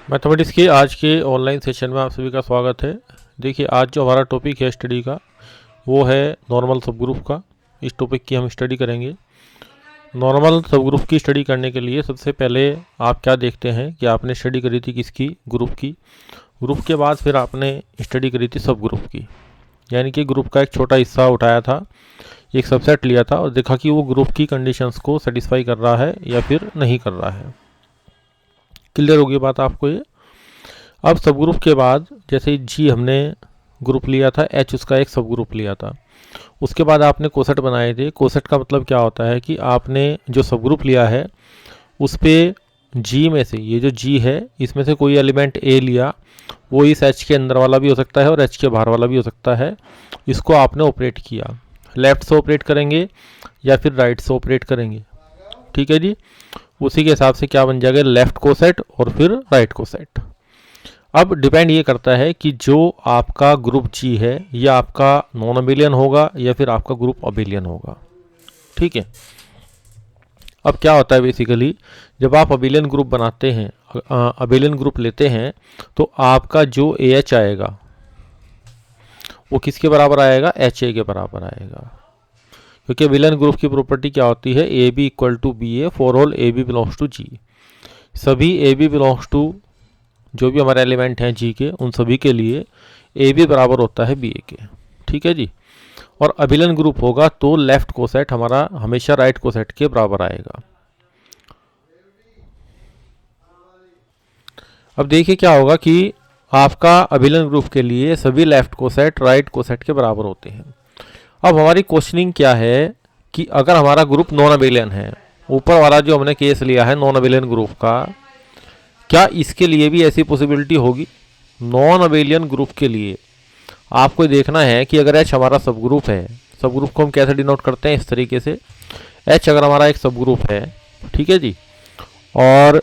Mathematics के आज के ऑनलाइन सेशन में आप सभी का स्वागत है। देखिए, आज जो हमारा टॉपिक है स्टडी का वो है नॉर्मल सब ग्रुप का। इस टॉपिक की हम स्टडी करेंगे। नॉर्मल सब ग्रुप की स्टडी करने के लिए सबसे पहले आप क्या देखते हैं कि आपने स्टडी करी थी किसकी, ग्रुप की। ग्रुप के बाद फिर आपने स्टडी करी थी सब ग्रुप की, यानी कि ग्रुप का एक छोटा हिस्सा उठाया था, एक सबसेट लिया था और देखा कि वो ग्रुप की कंडीशंस को सेटिस्फाई कर रहा है या फिर नहीं कर रहा है। क्लियर होगी बात आपको ये। अब सब ग्रुप के बाद जैसे जी हमने ग्रुप लिया था, एच उसका एक सब ग्रुप लिया था, उसके बाद आपने कोसेट बनाए थे। कोसेट का मतलब क्या होता है कि आपने जो सब ग्रुप लिया है उस पर जी में से, ये जो जी है इसमें से कोई एलिमेंट ए लिया, वो इस एच के अंदर वाला भी हो सकता है और एच के बाहर वाला भी हो सकता है। इसको आपने ऑपरेट किया, लेफ्ट से ऑपरेट करेंगे या फिर राइट से ऑपरेट करेंगे, ठीक है जी। उसी के हिसाब से क्या बन जाएगा, लेफ्ट कोसेट और फिर राइट कोसेट। अब डिपेंड ये करता है कि जो आपका ग्रुप जी है ये आपका नॉन अबेलियन होगा या फिर आपका ग्रुप अबेलियन होगा, ठीक है। अब क्या होता है बेसिकली, जब आप अबेलियन ग्रुप बनाते हैं, अबेलियन ग्रुप लेते हैं, तो आपका जो ए एच आएगा वो किसके बराबर आएगा, एच ए के बराबर आएगा। क्योंकि विलन ग्रुप की प्रॉपर्टी क्या होती है, A B equal to B A for all A B belongs to G. सभी ए बी बिलोंग्स टू जो भी हमारे एलिमेंट हैं जी के, उन सभी के लिए ए बी बराबर होता है बी ए के, ठीक है जी। और अबिलन ग्रुप होगा तो लेफ्ट कोसेट हमारा हमेशा राइट कोसेट के बराबर आएगा। अब देखिए क्या होगा कि आपका अबिलन ग्रुप के लिए सभी लेफ्ट कोसेट राइट कोसेट के बराबर होते हैं। अब हमारी क्वेश्चनिंग क्या है कि अगर हमारा ग्रुप नॉन अबेलियन है, ऊपर वाला जो हमने केस लिया है नॉन अबेलियन ग्रुप का, क्या इसके लिए भी ऐसी पॉसिबिलिटी होगी। नॉन अबेलियन ग्रुप के लिए आपको देखना है कि अगर एच हमारा सब ग्रुप है, सब ग्रुप को हम कैसे डिनोट करते हैं, इस तरीके से। एच अगर हमारा एक सब ग्रुप है, ठीक है जी, और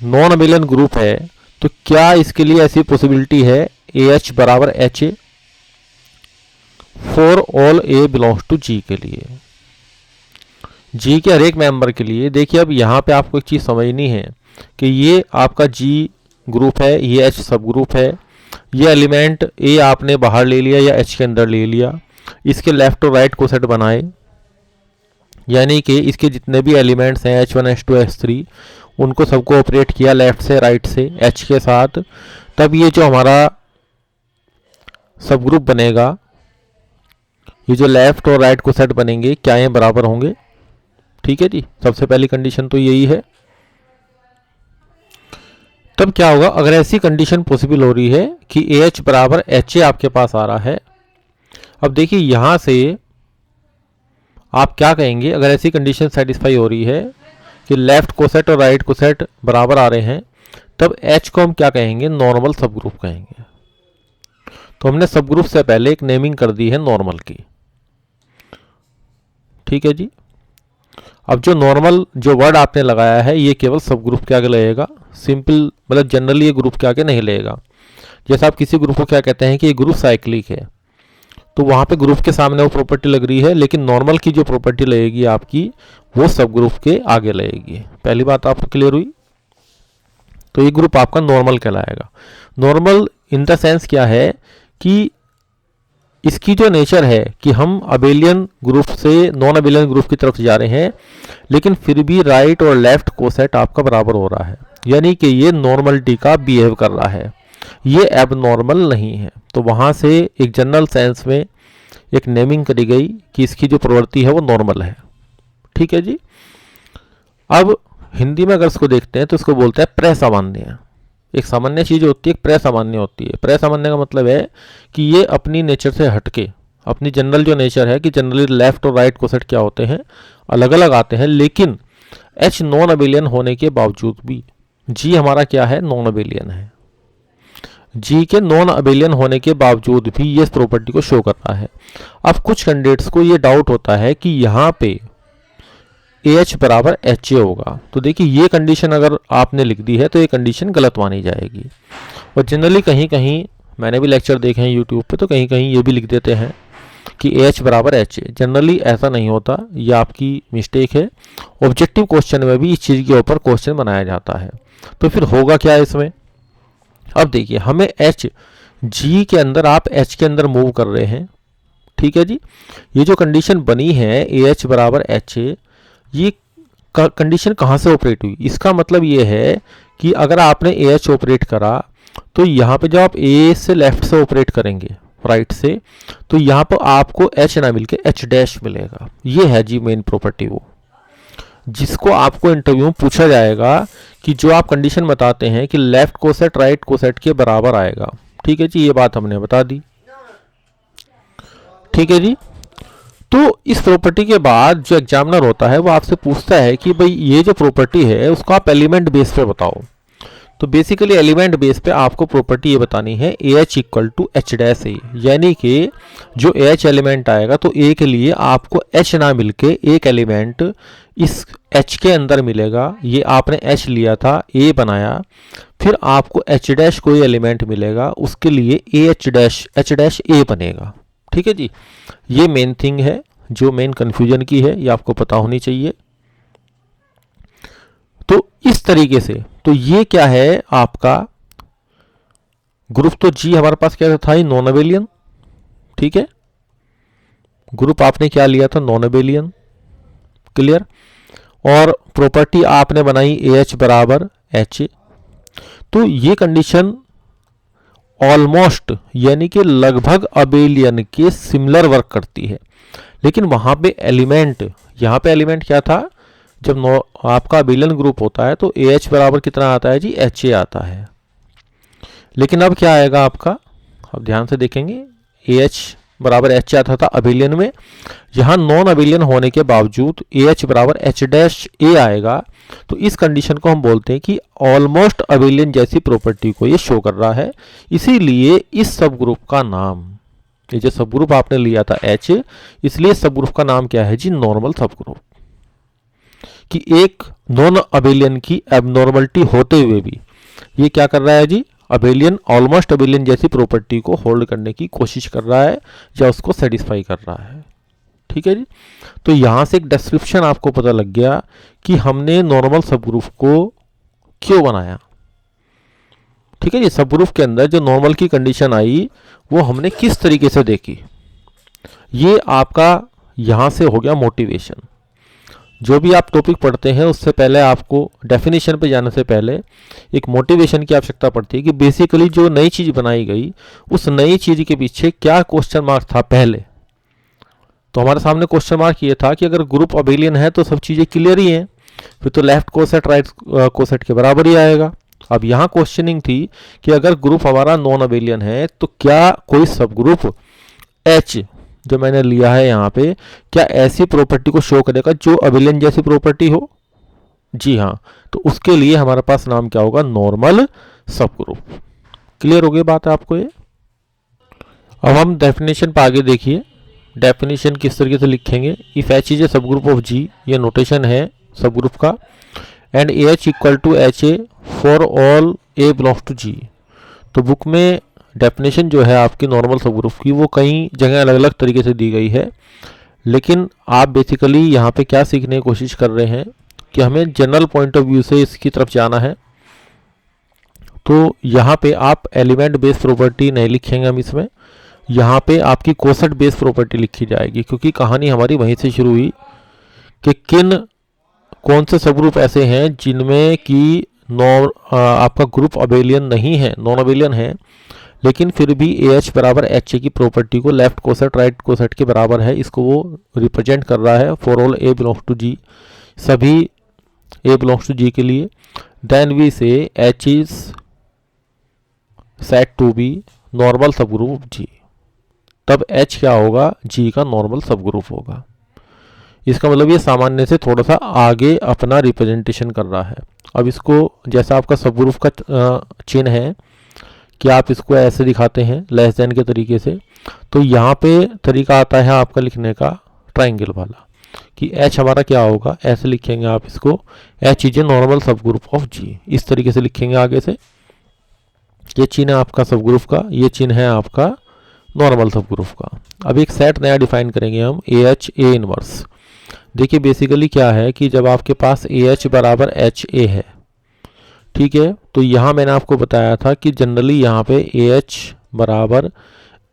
नॉन अबेलियन ग्रुप है, तो क्या इसके लिए ऐसी पॉसिबिलिटी है ए एच बराबर H A for all A belongs to G के लिए, जी के हर एक मेंबर के लिए। देखिए अब यहाँ पे आपको एक चीज़ समझनी है कि ये आपका जी ग्रुप है, ये एच सब ग्रुप है, ये एलिमेंट ए आपने बाहर ले लिया या एच के अंदर ले लिया, इसके लेफ्ट और राइट कोसेट बनाए, यानी कि इसके जितने भी एलिमेंट्स हैं H1 H2 H3 उनको सबको ऑपरेट किया लेफ्ट से राइट से एच के साथ। तब ये जो हमारा सब ग्रुप बनेगा, ये जो लेफ्ट और राइट कोसेट बनेंगे क्या ये बराबर होंगे, ठीक है जी। सबसे पहली कंडीशन तो यही है। तब क्या होगा, अगर ऐसी कंडीशन पॉसिबल हो रही है कि ए एच बराबर एच ए आपके पास आ रहा है। अब देखिए यहां से आप क्या कहेंगे, अगर ऐसी कंडीशन सेटिस्फाई हो रही है कि लेफ्ट कोसेट और राइट कोसेट बराबर आ रहे हैं, तब एच को हम क्या कहेंगे, नॉर्मल सब ग्रुप कहेंगे। तो हमने सब ग्रुप से पहले एक नेमिंग कर दी है नॉर्मल की, ठीक है जी। अब जो नॉर्मल जो वर्ड आपने लगाया है ये केवल सब ग्रुप के आगे लगेगा, सिंपल मतलब जनरली ये ग्रुप के आगे नहीं लगेगा। जैसे आप किसी ग्रुप को क्या कहते हैं कि ये ग्रुप साइक्लिक है, तो वहाँ पे ग्रुप के सामने वो प्रॉपर्टी लग रही है, लेकिन नॉर्मल की जो प्रॉपर्टी लगेगी आपकी वो सब ग्रुप के आगे लगेगी। पहली बात आपको क्लियर हुई। तो ये ग्रुप आपका नॉर्मल कहलाएगा। नॉर्मल इन द सेंस क्या है कि इसकी जो नेचर है कि हम अबेलियन ग्रुप से नॉन अबेलियन ग्रुप की तरफ जा रहे हैं, लेकिन फिर भी राइट और लेफ्ट कोसेट आपका बराबर हो रहा है, यानी कि ये नॉर्मलिटी का बिहेव कर रहा है, ये एबनॉर्मल नहीं है। तो वहाँ से एक जनरल सेंस में एक नेमिंग करी गई कि इसकी जो प्रवृत्ति है वो नॉर्मल है, ठीक है जी। अब हिंदी में अगर इसको देखते हैं तो इसको बोलते हैं प्रसामान्य। एक सामान्य चीज़ होती है, एक प्रसामान्य होती है। प्रसामान्य का मतलब है कि ये अपनी नेचर से हटके, अपनी जनरल जो नेचर है कि जनरली लेफ्ट और राइट कोसेट क्या होते हैं, अलग अलग आते हैं, लेकिन एच नॉन अबेलियन होने के बावजूद भी जी हमारा क्या है, नॉन अबेलियन है। जी के नॉन अबेलियन होने के बावजूद भी ये इस प्रॉपर्टी को शो करता है। अब कुछ कैंडिडेट्स को ये डाउट होता है कि यहाँ पे ए एच बराबर एच ए होगा, तो देखिए ये कंडीशन अगर आपने लिख दी है तो ये कंडीशन गलत मानी जाएगी। और जनरली कहीं कहीं मैंने भी लेक्चर देखे हैं यूट्यूब पे, तो कहीं कहीं ये भी लिख देते हैं कि ए एच बराबर एच ए। जनरली ऐसा नहीं होता, ये आपकी मिस्टेक है। ऑब्जेक्टिव क्वेश्चन में भी इस चीज़ के ऊपर क्वेश्चन बनाया जाता है। तो फिर होगा क्या इसमें, अब देखिए हमें एच जी के अंदर, आप एच के अंदर मूव कर रहे हैं, ठीक है जी। ये जो कंडीशन बनी है ए एच बराबर एच ए, ये कंडीशन कहाँ से ऑपरेट हुई? इसका मतलब ये है कि अगर आपने ए एच ऑपरेट करा तो यहाँ पे जब आप ए से लेफ्ट से ऑपरेट करेंगे, राइट से, तो यहाँ पर आपको एच ना मिलके एच डैश मिलेगा। ये है जी मेन प्रॉपर्टी, वो जिसको आपको इंटरव्यू में पूछा जाएगा कि जो आप कंडीशन बताते हैं कि लेफ्ट कोसेट राइट कोसेट के बराबर आएगा, ठीक है जी। ये बात हमने बता दी, ठीक है जी। तो इस प्रॉपर्टी के बाद जो एग्जामिनर होता है वो आपसे पूछता है कि भाई ये जो प्रॉपर्टी है उसको आप एलिमेंट बेस पे बताओ। तो बेसिकली एलिमेंट बेस पे आपको प्रॉपर्टी ये बतानी है A H equal to H dash A, यानी कि जो ए एच एलिमेंट आएगा तो ए के लिए आपको एच ना मिलके एक एलिमेंट इस एच के अंदर मिलेगा। ये आपने एच लिया था, ए बनाया, फिर आपको एच डैश कोई एलिमेंट मिलेगा, उसके लिए ए एच डैश ए बनेगा, ठीक है जी। ये मेन थिंग है जो मेन कंफ्यूजन की है, ये आपको पता होनी चाहिए। तो इस तरीके से, तो ये क्या है आपका ग्रुप, तो जी हमारे पास क्या था, नॉन अबेलियन, ठीक है। ग्रुप आपने क्या लिया था, नॉन अबेलियन, क्लियर। और प्रॉपर्टी आपने बनाई ए एच बराबर एच ए। तो ये कंडीशन ऑलमोस्ट यानी कि लगभग अबेलियन के सिमिलर वर्क करती है, लेकिन वहां पे एलिमेंट, यहाँ पे एलिमेंट क्या था, जब आपका अबेलियन ग्रुप होता है तो ए एच बराबर कितना आता है जी, एच ए आता है। लेकिन अब क्या आएगा आपका, अब ध्यान से देखेंगे, ए एच बराबर एच आता था अबेलियन में, यहाँ नॉन अबेलियन होने के बावजूद ए एच बराबर एच डैश ए आएगा। तो इस कंडीशन को हम बोलते हैं कि ऑलमोस्ट अबेलियन जैसी प्रॉपर्टी को ये शो कर रहा है। इसीलिए इस सब ग्रुप का नाम, ये जो सब ग्रुप आपने लिया था एच, इसलिए सब ग्रुप का नाम क्या है जी, नॉर्मल सब ग्रुप। कि एक नॉन अबेलियन की एबनॉर्मलिटी होते हुए भी ये क्या कर रहा है जी, अबेलियन, ऑलमोस्ट अबेलियन जैसी प्रॉपर्टी को होल्ड करने की कोशिश कर रहा है या उसको सेटिस्फाई कर रहा है, ठीक है जी। तो यहां से एक डिस्क्रिप्शन आपको पता लग गया कि हमने नॉर्मल सब ग्रुप को क्यों बनाया, ठीक है जी। सब ग्रुप के अंदर जो नॉर्मल की कंडीशन आई वो हमने किस तरीके से देखी, ये आपका यहां से हो गया मोटिवेशन। जो भी आप टॉपिक पढ़ते हैं उससे पहले आपको डेफिनेशन पे जाने से पहले एक मोटिवेशन की आवश्यकता पड़ती है कि बेसिकली जो नई चीज़ बनाई गई उस नई चीज़ के पीछे क्या क्वेश्चन मार्क था पहले। तो हमारे सामने क्वेश्चन मार्क ये था कि अगर ग्रुप अबेलियन है तो सब चीज़ें क्लियर ही हैं, फिर तो लेफ्ट कोसेट राइट कोसेट के बराबर ही आएगा। अब यहाँ क्वेश्चनिंग थी कि अगर ग्रुप हमारा नॉन अबेलियन है तो क्या कोई सब ग्रुप एच जो मैंने लिया है यहाँ पे, क्या ऐसी प्रॉपर्टी को शो करेगा जो अबेलियन जैसी प्रॉपर्टी हो? जी हाँ। तो उसके लिए हमारे पास नाम क्या होगा, नॉर्मल सब ग्रुप। क्लियर हो गई बात है आपको ये? अब हम डेफिनेशन पर आगे देखिए, डेफिनेशन किस तरीके से लिखेंगे। इफ एच इज ए सब ग्रुप ऑफ जी, ये नोटेशन है सब ग्रुप का, and A H equal to H A for all A belongs to G. तो बुक में डेफिनेशन जो है आपकी नॉर्मल सब ग्रुप की वो कई जगह अलग अलग तरीके से दी गई है, लेकिन आप बेसिकली यहाँ पे क्या सीखने की कोशिश कर रहे हैं कि हमें जनरल पॉइंट ऑफ व्यू से इसकी तरफ जाना है। तो यहाँ पे आप एलिमेंट बेस्ड प्रॉपर्टी नहीं लिखेंगे हम इसमें, यहाँ पे आपकी कोसेट बेस्ड प्रॉपर्टी लिखी जाएगी, क्योंकि कहानी हमारी वहीं से शुरू हुई कि कौन से सब ग्रुप ऐसे हैं जिनमें कि आपका ग्रुप अबेलियन नहीं है, नॉन अबेलियन है, लेकिन फिर भी ए एच बराबर एच ए की प्रॉपर्टी को लेफ्ट कोसेट राइट कोसेट के बराबर है, इसको वो रिप्रेजेंट कर रहा है for all A belongs to G, सभी ए बिलोंग्स टू जी के लिए। Then we say H is set to be normal sub group G, तब एच क्या होगा, जी का नॉर्मल सब ग्रुप होगा। इसका मतलब ये सामान्य से थोड़ा सा आगे अपना रिप्रेजेंटेशन कर रहा है। अब इसको जैसा आपका सब ग्रुप का चिन्ह है कि आप इसको ऐसे दिखाते हैं लेस देन के तरीके से, तो यहाँ पे तरीका आता है आपका लिखने का ट्राइंगल वाला, कि एच हमारा क्या होगा, ऐसे लिखेंगे आप इसको, H is a normal sub group of जी, इस तरीके से लिखेंगे आगे से। ये चिन्ह है आपका सब ग्रुप का, ये चिन्ह है आपका नॉर्मल सब ग्रुप का। अब एक सेट नया डिफाइन करेंगे हम, ए एच ए इनवर्स। देखिए बेसिकली क्या है कि जब आपके पास ए एच बराबर एच ए है, ठीक है। तो यहाँ मैंने आपको बताया था कि जनरली यहाँ पे AH बराबर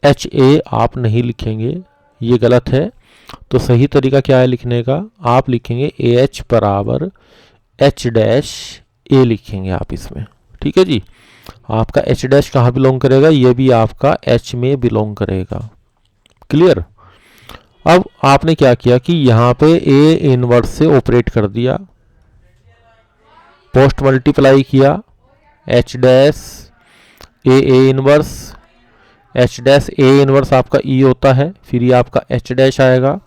HA आप नहीं लिखेंगे, ये गलत है। तो सही तरीका क्या है लिखने का, आप लिखेंगे AH बराबर H डैश A लिखेंगे आप इसमें। ठीक है जी। आपका H डैश कहाँ बिलोंग करेगा, ये भी आपका H में बिलोंग करेगा। क्लियर। अब आपने क्या किया कि यहाँ पे A इनवर्स से ऑपरेट कर दिया, पोस्ट मल्टीप्लाई किया, H dash A inverse, H dash A inverse आपका E होता है, फिर ये आपका H डैश आएगा।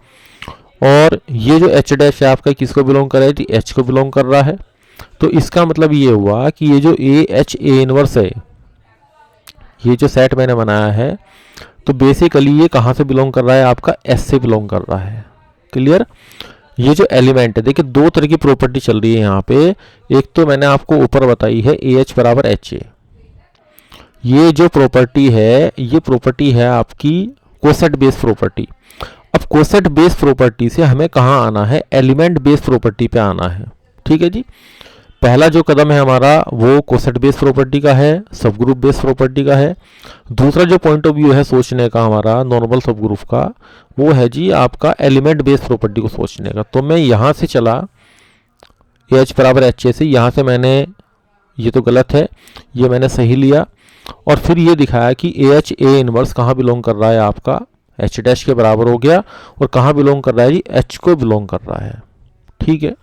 और ये जो H डैश है आपका किसको बिलोंग कर रहा है जी, H को बिलोंग कर रहा है। तो इसका मतलब ये हुआ कि ये जो AH A इनवर्स है, ये जो सेट मैंने बनाया है, तो बेसिकली ये कहाँ से बिलोंग कर रहा है, आपका S से बिलोंग कर रहा है। क्लियर। ये जो एलिमेंट है, देखिए दो तरह की प्रॉपर्टी चल रही है यहाँ पे। एक तो मैंने आपको ऊपर बताई है AH बराबर HA, ये जो प्रॉपर्टी है ये प्रॉपर्टी है आपकी कोसेट बेस प्रॉपर्टी। अब कोसेट बेस प्रॉपर्टी से हमें कहाँ आना है, एलिमेंट बेस प्रॉपर्टी पे आना है। ठीक है जी। पहला जो कदम है हमारा वो कोसेट बेस प्रॉपर्टी का है, सब ग्रुप बेस प्रॉपर्टी का है। दूसरा जो पॉइंट ऑफ व्यू है सोचने का हमारा नॉर्मल सब ग्रुप का, वो है जी आपका एलिमेंट बेस प्रॉपर्टी को सोचने का। तो मैं यहाँ से चला AH बराबर HA से, यहाँ से मैंने, ये तो गलत है, ये मैंने सही लिया, और फिर ये दिखाया कि AH A इनवर्स कहाँ बिलोंग कर रहा है, आपका H डैश के बराबर हो गया, और कहाँ बिलोंग कर रहा है जी, H को बिलोंग कर रहा है। ठीक है।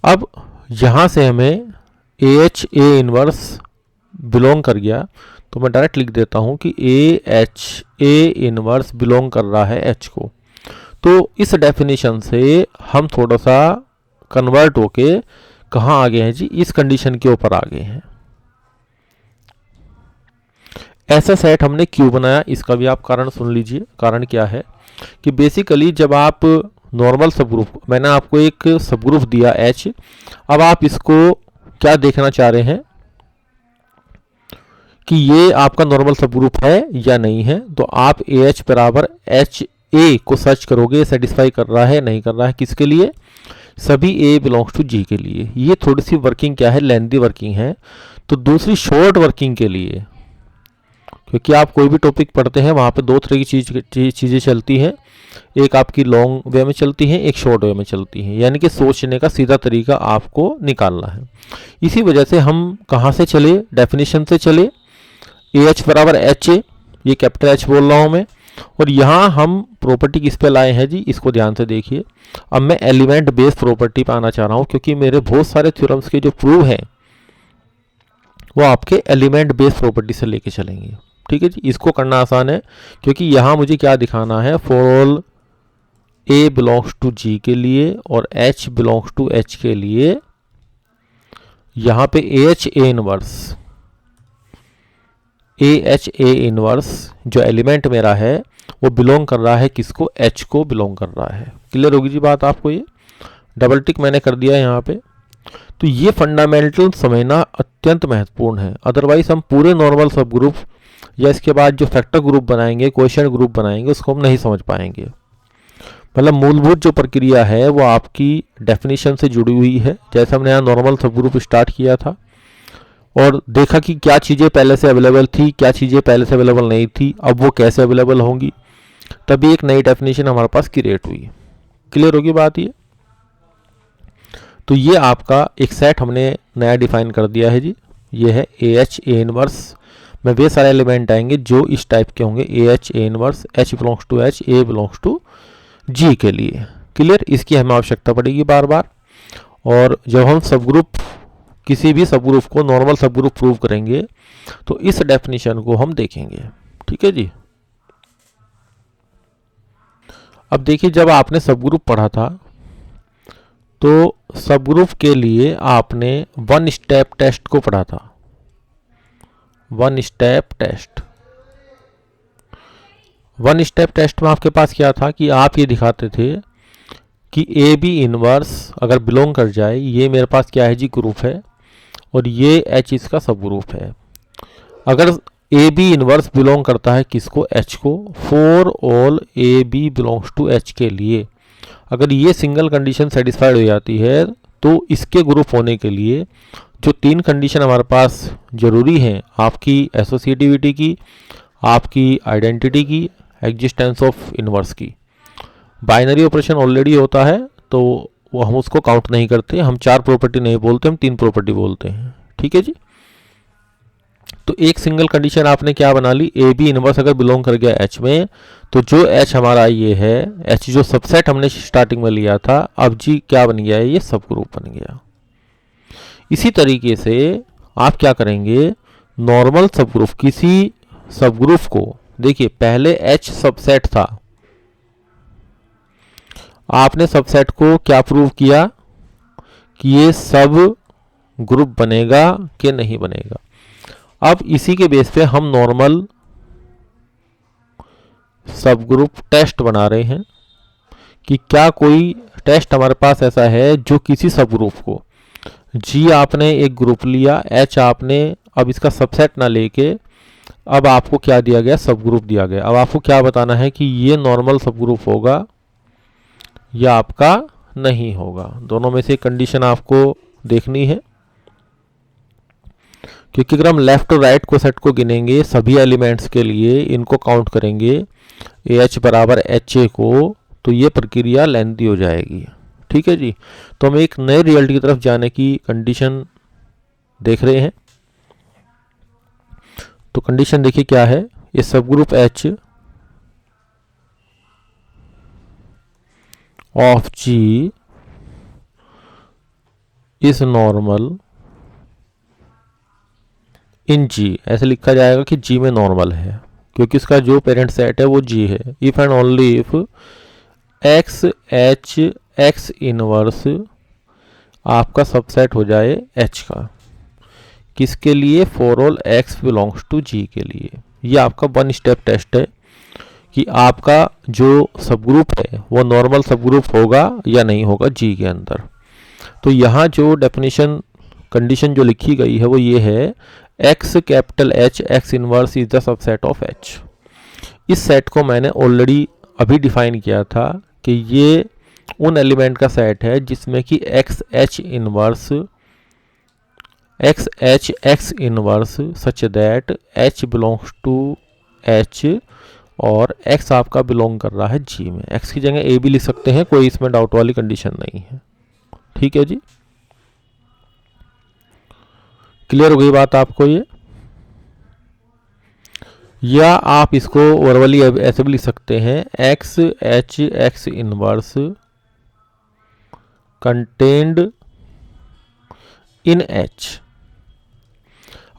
अब यहाँ से हमें AH A इनवर्स बिलोंग कर गया, तो मैं डायरेक्ट लिख देता हूँ कि AH A इनवर्स बिलोंग कर रहा है H को। तो इस डेफिनेशन से हम थोड़ा सा कन्वर्ट होके कहाँ आ गए हैं जी, इस कंडीशन के ऊपर आ गए हैं। ऐसा सेट हमने क्यों बनाया, इसका भी आप कारण सुन लीजिए। कारण क्या है कि बेसिकली जब आप नॉर्मल सब ग्रुप, मैंने आपको एक सब ग्रुप दिया H, अब आप इसको क्या देखना चाह रहे हैं कि ये आपका नॉर्मल सब ग्रुप है या नहीं है। तो आप AH बराबर HA को सर्च करोगे, सेटिस्फाई कर रहा है नहीं कर रहा है, किसके लिए, सभी A बिलोंग्स टू G के लिए। ये थोड़ी सी वर्किंग क्या है, लेंथी वर्किंग है। तो दूसरी शॉर्ट वर्किंग के लिए, क्योंकि आप कोई भी टॉपिक पढ़ते हैं वहाँ पे दो तरह की चीज़ें चलती हैं, एक आपकी लॉन्ग वे में चलती है, एक शॉर्ट वे में चलती है, यानी कि सोचने का सीधा तरीका आपको निकालना है। इसी वजह से हम कहाँ से चले, डेफिनेशन से चले, AH बराबर HA, ये कैपिटल H बोल रहा हूँ मैं, और यहाँ हम प्रॉपर्टी किस पे लाए हैं जी, इसको ध्यान से देखिए। अब मैं एलिमेंट बेस प्रॉपर्टी पे आना चाह रहा हूँ, क्योंकि मेरे बहुत सारे थ्योरम्स के जो प्रूव हैं वो आपके एलिमेंट बेस प्रॉपर्टी से लेके चलेंगे। ठीक है जी। इसको करना आसान है, क्योंकि यहाँ मुझे क्या दिखाना है, for all A belongs to G के लिए और H बिलोंग्स टू H के लिए, यहाँ पे AH A inverse, AH A inverse जो एलिमेंट मेरा है वो बिलोंग कर रहा है किसको, H को बिलोंग कर रहा है। क्लियर होगी जी बात आपको, ये डबल टिक मैंने कर दिया यहाँ पे। तो ये फंडामेंटल समझना अत्यंत महत्वपूर्ण है, अदरवाइज हम पूरे नॉर्मल सब ग्रुप या इसके बाद जो फैक्टर ग्रुप बनाएंगे, क्वेश्चन ग्रुप बनाएंगे, उसको हम नहीं समझ पाएंगे। मतलब मूलभूत जो प्रक्रिया है वो आपकी डेफिनेशन से जुड़ी हुई है। जैसे हमने यहाँ नॉर्मल सब ग्रुप स्टार्ट किया था और देखा कि क्या चीज़ें पहले से अवेलेबल थी, क्या चीज़ें पहले से अवेलेबल नहीं थी, अब वो कैसे अवेलेबल होंगी, तभी एक नई डेफिनेशन हमारे पास क्रिएट हुई। क्लियर होगी बात ये। तो ये आपका एक सेट हमने नया डिफाइन कर दिया है जी, ये है AH A इनवर्स में वे सारे एलिमेंट आएंगे जो इस टाइप के होंगे, AH A inverse, H belongs to H, A belongs to G के लिए। क्लियर। इसकी हमें आवश्यकता पड़ेगी बार बार, और जब हम सब ग्रुप, किसी भी सब ग्रुप को नॉर्मल सब ग्रुप प्रूव करेंगे तो इस डेफिनेशन को हम देखेंगे। ठीक है जी। अब देखिए, जब आपने सब ग्रुप पढ़ा था तो सब ग्रुप के लिए आपने वन स्टेप टेस्ट को पढ़ा था, one step test. One step test में आपके पास क्या था कि आप ये दिखाते थे कि AB इनवर्स अगर बिलोंग कर जाए, ये मेरे पास क्या है जी, ग्रुप है, और ये H इसका सब ग्रुप है। अगर AB इनवर्स बिलोंग करता है किसको, H को, for all AB belongs to H के लिए, अगर ये सिंगल कंडीशन सेटिस्फाइड हो जाती है तो इसके ग्रुप होने के लिए जो 3 कंडीशन हमारे पास ज़रूरी हैं, आपकी एसोसिएटिविटी की, आपकी आइडेंटिटी की, एग्जिस्टेंस ऑफ इनवर्स की। बाइनरी ऑपरेशन ऑलरेडी होता है तो वो हम उसको काउंट नहीं करते, हम 4 प्रॉपर्टी नहीं बोलते, हम 3 प्रॉपर्टी बोलते हैं। ठीक है जी। तो एक सिंगल कंडीशन आपने क्या बना ली, ए बी इनवर्स अगर बिलोंग कर गया एच में, तो जो एच हमारा ये है, एच जो सबसेट हमने स्टार्टिंग में लिया था, अब जी क्या बन गया है, ये सब ग्रुप बन गया। इसी तरीके से आप क्या करेंगे, नॉर्मल सब ग्रुप, किसी सब ग्रुप को, देखिए पहले एच सबसेट था, आपने सबसेट को क्या प्रूव किया कि ये सब ग्रुप बनेगा कि नहीं बनेगा। अब इसी के बेस पे हम नॉर्मल सब ग्रुप टेस्ट बना रहे हैं कि क्या कोई टेस्ट हमारे पास ऐसा है जो किसी सब ग्रुप को, जी आपने एक ग्रुप लिया, एच आपने अब इसका सबसेट ना लेके अब आपको क्या दिया गया, सब ग्रुप दिया गया। अब आपको क्या बताना है कि ये नॉर्मल सब ग्रुप होगा या आपका नहीं होगा। दोनों में से कंडीशन आपको देखनी है, क्योंकि अगर हम लेफ्ट और राइट को सेट को गिनेंगे सभी एलिमेंट्स के लिए, इनको काउंट करेंगे एच बराबर एच ए को, तो ये प्रक्रिया लेंथी हो जाएगी। ठीक है जी। तो हम एक नए रिजल्ट की तरफ जाने की कंडीशन देख रहे हैं। तो कंडीशन देखिए क्या है, ये सब group H of G is normal in G, ऐसे लिखा जाएगा कि जी में नॉर्मल है, क्योंकि उसका जो पेरेंट सेट है वो जी है। If and only if X H X inverse आपका सबसेट हो जाए एच का, किसके लिए, for all X belongs to G के लिए। ये आपका 1 स्टेप टेस्ट है कि आपका जो सब ग्रुप है वो नॉर्मल सब ग्रुप होगा या नहीं होगा जी के अंदर। तो यहाँ जो डेफिनेशन कंडीशन जो लिखी गई है वो ये है, x capital H X inverse is the subset of H. इस सेट को मैंने ऑलरेडी अभी डिफाइन किया था कि ये उन एलिमेंट का सेट है जिसमें कि X H X inverse such that H belongs to H और एक्स आपका बिलोंग कर रहा है जी में। एक्स की जगह ए भी लिख सकते हैं, कोई इसमें डाउट वाली कंडीशन नहीं है। ठीक है जी, क्लियर हो गई बात आपको ये। या आप इसको वर्बली ऐसे भी लिख सकते हैं, x H X inverse contained in H.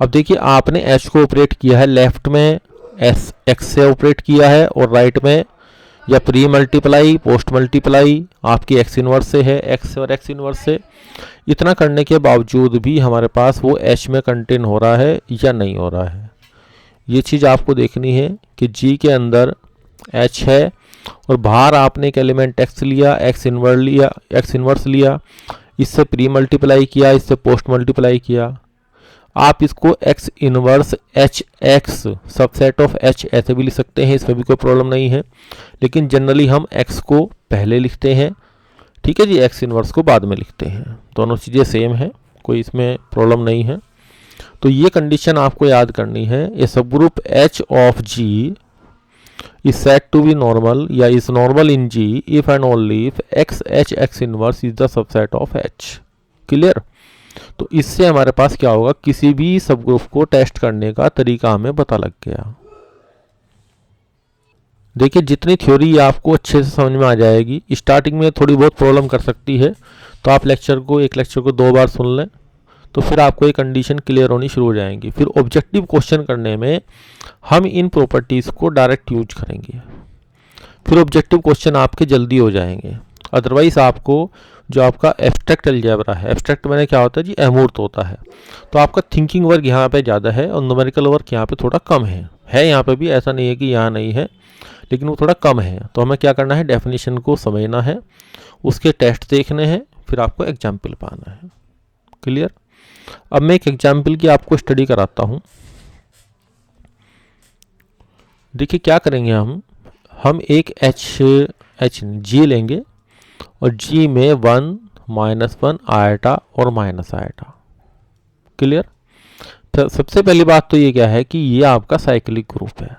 अब देखिए आपने एच को ऑपरेट किया है, लेफ्ट में एस एक्स से ऑपरेट किया है और राइट में या प्री मल्टीप्लाई पोस्ट मल्टीप्लाई आपकी एक्स इनवर्स से है, एक्स और एक्स इनवर्स से। इतना करने के बावजूद भी हमारे पास वो एच में कंटेन हो रहा है या नहीं हो रहा है, ये चीज़ आपको देखनी है कि जी के अंदर एच है और बाहर आपने एक एलिमेंट एक्स लिया, एक्स इनवर्स लिया, इससे प्री मल्टीप्लाई किया, इससे पोस्ट मल्टीप्लाई किया। आप इसको x inverse H x subset of H ऐसे भी लिख सकते हैं, इसमें भी कोई प्रॉब्लम नहीं है, लेकिन जनरली हम एक्स को पहले लिखते हैं। ठीक है जी, एक्स इनवर्स को बाद में लिखते हैं, दोनों चीज़ें सेम है, कोई इसमें प्रॉब्लम नहीं है। तो ये कंडीशन आपको याद करनी है, ये सब group H of G is said to be normal या is normal in G if and only if x h x inverse is the subset of H। Clear. तो इससे हमारे पास क्या होगा, किसी भी सब ग्रुप को टेस्ट करने का तरीका हमें पता लग गया। देखिए जितनी थ्योरी आपको अच्छे से समझ में आ जाएगी, स्टार्टिंग में थोड़ी बहुत प्रॉब्लम कर सकती है, तो आप एक लेक्चर को 2 बार सुन लें, तो फिर आपको ये कंडीशन क्लियर होनी शुरू हो जाएंगी। फिर ऑब्जेक्टिव क्वेश्चन करने में हम इन प्रॉपर्टीज़ को डायरेक्ट यूज करेंगे, फिर ऑब्जेक्टिव क्वेश्चन आपके जल्दी हो जाएंगे। अदरवाइज आपको जो आपका एब्स्ट्रैक्ट अलजेब्रा है, एब्स्ट्रैक्ट मैंने क्या होता है जी, अमूर्त होता है, तो आपका थिंकिंग वर्क यहाँ पे ज़्यादा है और न्यूमेरिकल वर्क यहाँ पे थोड़ा कम है यहाँ पे भी, ऐसा नहीं है कि यहाँ नहीं है, लेकिन वो थोड़ा कम है। तो हमें क्या करना है, डेफिनेशन को समझना है, उसके टेस्ट देखने हैं, फिर आपको एग्जाम्पल पाना है। क्लियर। अब मैं एक एग्जाम्पल की आपको स्टडी कराता हूँ। देखिए क्या करेंगे हम एक जी लेंगे और जी में 1 -1 आयटा और माइनस आयटा। क्लियर। तो सबसे पहली बात तो ये क्या है कि ये आपका साइक्लिक ग्रुप है,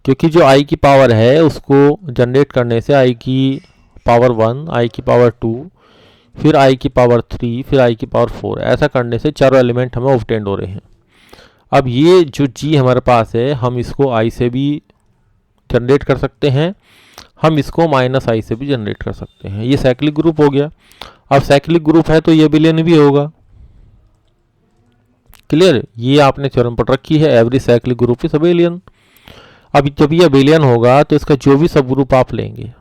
क्योंकि जो i की पावर है उसको जनरेट करने से i की पावर 1, i की पावर 2, फिर i की पावर 3, फिर i की पावर 4, ऐसा करने से चारों एलिमेंट हमें ऑब्टेंड हो रहे हैं। अब ये जो g हमारे पास है हम इसको i से भी जनरेट कर सकते हैं, हम इसको -i से भी जनरेट कर सकते हैं। ये साइक्लिक ग्रुप हो गया। अब साइक्लिक ग्रुप है तो ये अबेलियन भी होगा। क्लियर। ये आपने थ्योरम पढ़ रखी है, every cyclic group is abelian. अब जब ये अबेलियन होगा तो इसका जो भी सब ग्रुप आप लेंगे,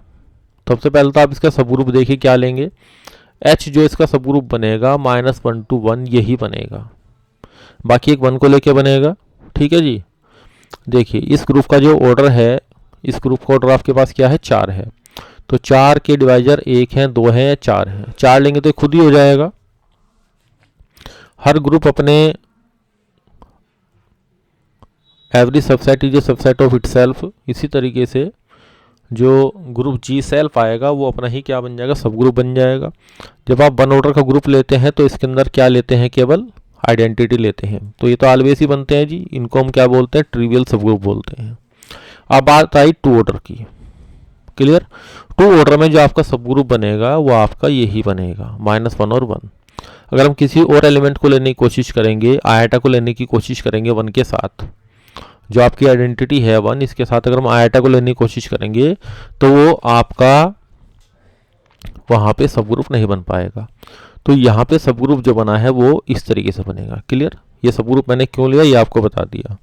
सबसे पहले तो आप इसका सब ग्रुप देखिए क्या लेंगे। H जो इसका सब ग्रुप बनेगा -1 to 1 यही बनेगा, बाकी एक 1 को लेके बनेगा। ठीक है जी। देखिए इस ग्रुप का जो ऑर्डर है, इस ग्रुप का ऑर्डर आपके पास क्या है, 4 है। तो 4 के डिवाइजर 1 है, 2 है या 4 है। 4 लेंगे तो खुद ही हो जाएगा। हर ग्रुप अपने every subset is a subset of itself. इसी तरीके से जो ग्रुप जी सेल्फ आएगा वो अपना ही क्या बन जाएगा, सब ग्रुप बन जाएगा। जब आप 1 ऑर्डर का ग्रुप लेते हैं तो इसके अंदर क्या लेते हैं, केवल आइडेंटिटी लेते हैं। तो ये तो ऑलवेज ही बनते हैं जी, इनको हम क्या बोलते हैं, ट्रिवियल सब ग्रुप बोलते हैं। अब बात आई 2 ऑर्डर की। क्लियर। 2 ऑर्डर में जो आपका सब ग्रुप बनेगा वो आपका यही बनेगा, -1 और 1। अगर हम किसी और एलिमेंट को लेने की कोशिश करेंगे, आयटा को लेने की कोशिश करेंगे 1 के साथ, जो आपकी आइडेंटिटी है 1, इसके साथ अगर हम आयटा को लेने की कोशिश करेंगे तो वो आपका वहाँ पे सब ग्रुप नहीं बन पाएगा। तो यहाँ पे सब ग्रुप जो बना है वो इस तरीके से बनेगा। क्लियर। ये सब ग्रुप मैंने क्यों लिया ये आपको बता दिया।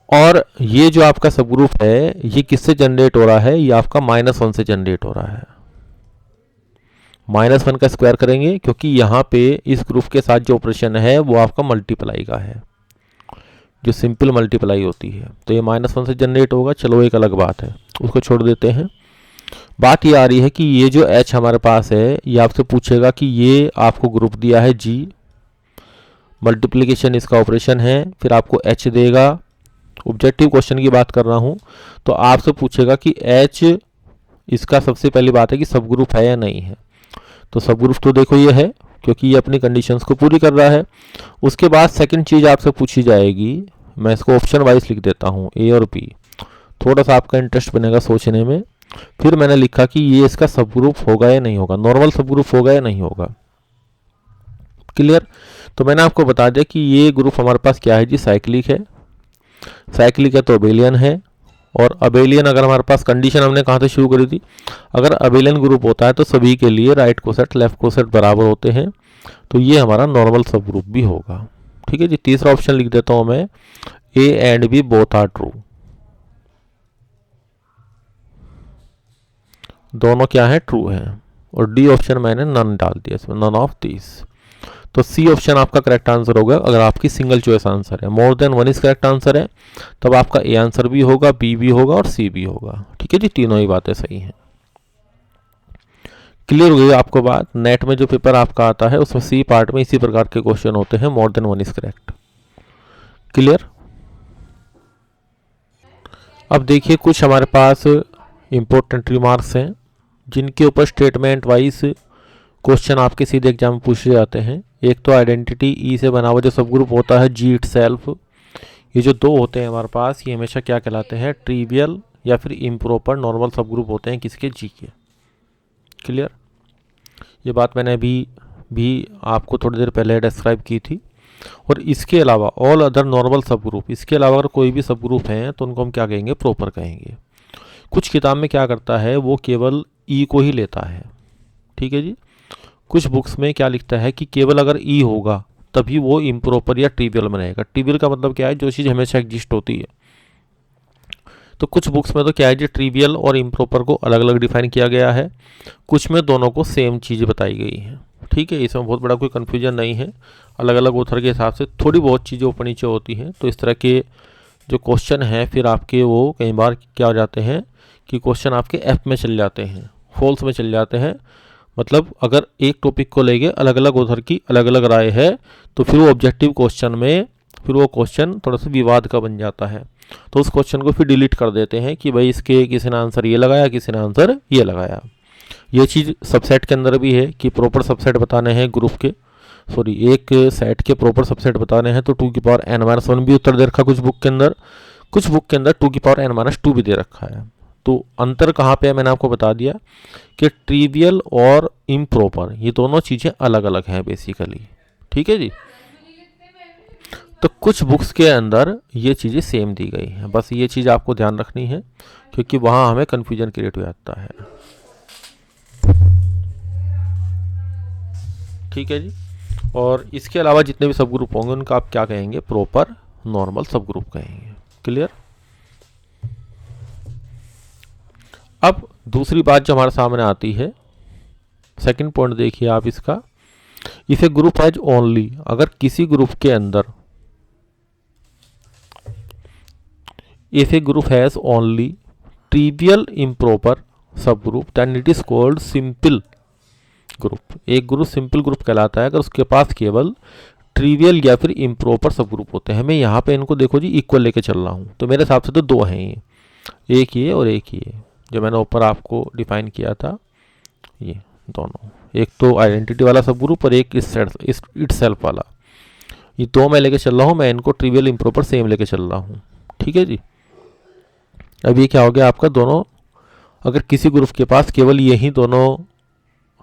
और ये जो आपका सब ग्रुप है ये किससे जनरेट हो रहा है, ये आपका -1 से जनरेट हो रहा है। -1 का स्क्वायर करेंगे क्योंकि यहाँ पे इस ग्रुप के साथ जो ऑपरेशन है वो आपका मल्टीप्लाई का है, जो सिंपल मल्टीप्लाई होती है। तो ये -1 से जनरेट होगा। चलो एक अलग बात है, उसको छोड़ देते हैं। बात ये आ रही है कि ये जो H हमारे पास है ये आपसे पूछेगा कि ये आपको ग्रुप दिया है G, मल्टीप्लिकेशन इसका ऑपरेशन है, फिर आपको H देगा। ऑब्जेक्टिव क्वेश्चन की बात कर रहा हूँ। तो आपसे पूछेगा कि H इसका सबसे पहली बात है कि सब ग्रुप है या नहीं है। तो सब ग्रुप तो देखो ये है, क्योंकि ये अपनी कंडीशंस को पूरी कर रहा है। उसके बाद सेकंड चीज़ आपसे पूछी जाएगी, मैं इसको ऑप्शन वाइज लिख देता हूँ, ए और बी, थोड़ा सा आपका इंटरेस्ट बनेगा सोचने में। फिर मैंने लिखा कि ये इसका सब ग्रुप होगा या नहीं होगा, नॉर्मल सब ग्रुप होगा या नहीं होगा। क्लियर। तो मैंने आपको बता दिया कि ये ग्रुप हमारे पास क्या है जी, साइक्लिक है। साइक्लिक है तो अबेलियन है। और अबेलियन अगर हमारे पास कंडीशन हमने कहाँ से शुरू करी थी, अगर अबेलियन ग्रुप होता है तो सभी के लिए राइट कोसेट लेफ्ट कोसेट बराबर होते हैं। तो ये हमारा नॉर्मल सब ग्रुप भी होगा। ठीक है जी। तीसरा ऑप्शन लिख देता हूँ मैं, A and B both are true. दोनों क्या है, ट्रू है। और डी ऑप्शन मैंने नन डाल दिया इसमें, नन ऑफ दिस। तो सी ऑप्शन आपका करेक्ट आंसर होगा अगर आपकी सिंगल चॉइस आंसर है। More than 1 is correct answer है तब आपका ए आंसर भी होगा, बी भी होगा और सी भी होगा। ठीक है जी, तीनों ही बातें सही हैं। क्लियर हो गई आपको बात। नेट में जो पेपर आपका आता है उसमें सी पार्ट में इसी प्रकार के क्वेश्चन होते हैं, मोर देन 1 इज करेक्ट। क्लियर। अब देखिए कुछ हमारे पास इंपॉर्टेंट रिमार्क्स हैं जिनके ऊपर स्टेटमेंट वाइज क्वेश्चन आपके सीधे एग्जाम में पूछे जाते हैं। एक तो आइडेंटिटी ई से बना हुआ जो सब ग्रुप होता है जी इटसेल्फ। ये जो दो होते हैं हमारे पास ये हमेशा क्या कहलाते हैं, ट्रिवियल या फिर इम्प्रॉपर नॉर्मल सब ग्रुप होते हैं किसके, जी के। क्लियर। ये बात मैंने अभी भी आपको थोड़ी देर पहले डिस्क्राइब की थी। और इसके अलावा all other normal sub group, इसके अलावा अगर कोई भी सब ग्रुप हैं तो उनको हम क्या कहेंगे, प्रॉपर कहेंगे। कुछ किताब में क्या करता है वो केवल ई को ही लेता है। ठीक है जी। कुछ बुक्स में क्या लिखता है कि केवल अगर ई होगा तभी वो इम्प्रॉपर या ट्रिवियल बनेगा। ट्रिवियल का मतलब क्या है, जो चीज़ हमेशा एग्जिस्ट होती है। तो कुछ बुक्स में तो क्या है जी, ट्रिवियल और इम्प्रॉपर को अलग अलग डिफाइन किया गया है, कुछ में दोनों को सेम चीज़ बताई गई है। ठीक है, इसमें बहुत बड़ा कोई कन्फ्यूजन नहीं है। अलग अलग ऑथर के हिसाब से थोड़ी बहुत चीज़ें ऊपर नीचे होती हैं। तो इस तरह के जो क्वेश्चन हैं फिर आपके वो कई बार क्या हो जाते हैं कि क्वेश्चन आपके एफ में चल जाते हैं, फॉल्स में चल जाते हैं। मतलब अगर एक टॉपिक को लेके अलग अलग ऑथर की अलग अलग राय है तो फिर वो ऑब्जेक्टिव क्वेश्चन में फिर वो क्वेश्चन थोड़ा सा विवाद का बन जाता है। तो उस क्वेश्चन को फिर डिलीट कर देते हैं कि भाई इसके किसी ने आंसर ये लगाया, किसी ने आंसर ये लगाया। ये चीज़ सबसेट के अंदर भी है कि प्रॉपर सबसेट बताने हैं ग्रुप के, सॉरी एक सेट के प्रॉपर सबसेट बताने हैं तो 2 की पावर n-1 भी उत्तर दे रखा कुछ बुक के अंदर, कुछ बुक के अंदर 2 की पावर n-2 भी दे रखा है। तो अंतर कहाँ पे है मैंने आपको बता दिया कि ट्रिवियल और इम्प्रॉपर ये दोनों चीज़ें अलग अलग हैं बेसिकली, ठीक है जी। तो कुछ बुक्स के अंदर ये चीज़ें सेम दी गई हैं, बस ये चीज़ आपको ध्यान रखनी है क्योंकि वहाँ हमें कन्फ्यूजन क्रिएट हो जाता है, ठीक है जी। और इसके अलावा जितने भी सब ग्रुप होंगे उनका आप क्या कहेंगे, प्रॉपर नॉर्मल सब ग्रुप कहेंगे। क्लियर। अब दूसरी बात जो हमारे सामने आती है, सेकंड पॉइंट देखिए आप इसका, if a group has only, अगर किसी ग्रुप के अंदर if a group has only trivial improper sub group then it is called simple group. एक ग्रुप सिंपल ग्रुप कहलाता है अगर उसके पास केवल ट्रिवियल या फिर इम्प्रॉपर सब ग्रुप होते हैं। मैं यहाँ पे इनको देखो जी इक्वल लेके चल रहा हूँ, तो मेरे हिसाब से तो दो हैं ये, एक ये और एक ये जो मैंने ऊपर आपको डिफाइन किया था, ये दोनों, एक तो आइडेंटिटी वाला सब ग्रुप और एक इटसेल्फ वाला, ये दो मैं लेके चल रहा हूँ। मैं इनको ट्रिवियल इम्प्रॉपर सेम लेके चल रहा हूँ, ठीक है जी। अब ये क्या हो गया आपका, दोनों अगर किसी ग्रुप के पास केवल यही दोनों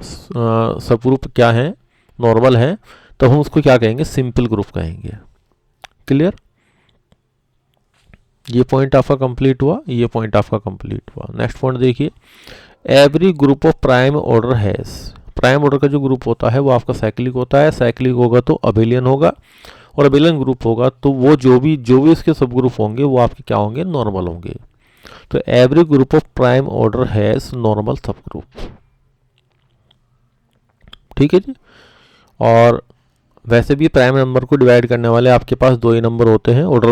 सब ग्रुप क्या है, नॉर्मल है, तो हम उसको क्या कहेंगे, सिंपल ग्रुप कहेंगे। क्लियर। ये पॉइंट आपका कंप्लीट हुआ, ये पॉइंट आपका कंप्लीट हुआ। नेक्स्ट पॉइंट देखिए, every group of prime order has, prime order का जो ग्रुप होता है वो आपका साइक्लिक होता है, साइक्लिक होगा तो अबेलियन होगा, और अबेलियन ग्रुप होगा तो वो जो भी उसके सब ग्रुप होंगे वो आपके क्या होंगे, नॉर्मल होंगे। तो every group of prime order has normal sub group, ठीक है जी। और वैसे भी प्राइम नंबर को डिवाइड करने वाले आपके पास दो ही नंबर होते हैं ऑर्डर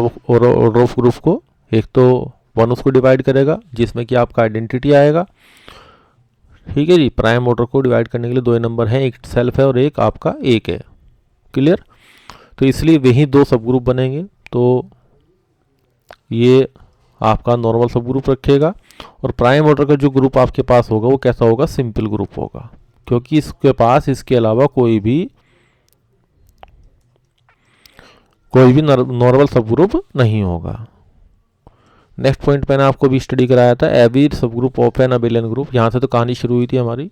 ऑफ ग्रुप को, एक तो 1 उसको डिवाइड करेगा जिसमें कि आपका आइडेंटिटी आएगा, ठीक है जी। प्राइम ऑर्डर को डिवाइड करने के लिए दो ही नंबर हैं, एक सेल्फ है और एक आपका एक है। क्लियर। तो इसलिए वही दो सब ग्रुप बनेंगे, तो ये आपका नॉर्मल सब ग्रुप रखेगा, और प्राइम ऑर्डर का जो ग्रुप आपके पास होगा वो कैसा होगा, सिंपल ग्रुप होगा, क्योंकि इसके पास इसके अलावा कोई भी नॉर्मल सब ग्रुप नहीं होगा। नेक्स्ट पॉइंट मैंने आपको भी स्टडी कराया था, एवरी सब group of an abelian group. यहाँ से तो कहानी शुरू हुई थी हमारी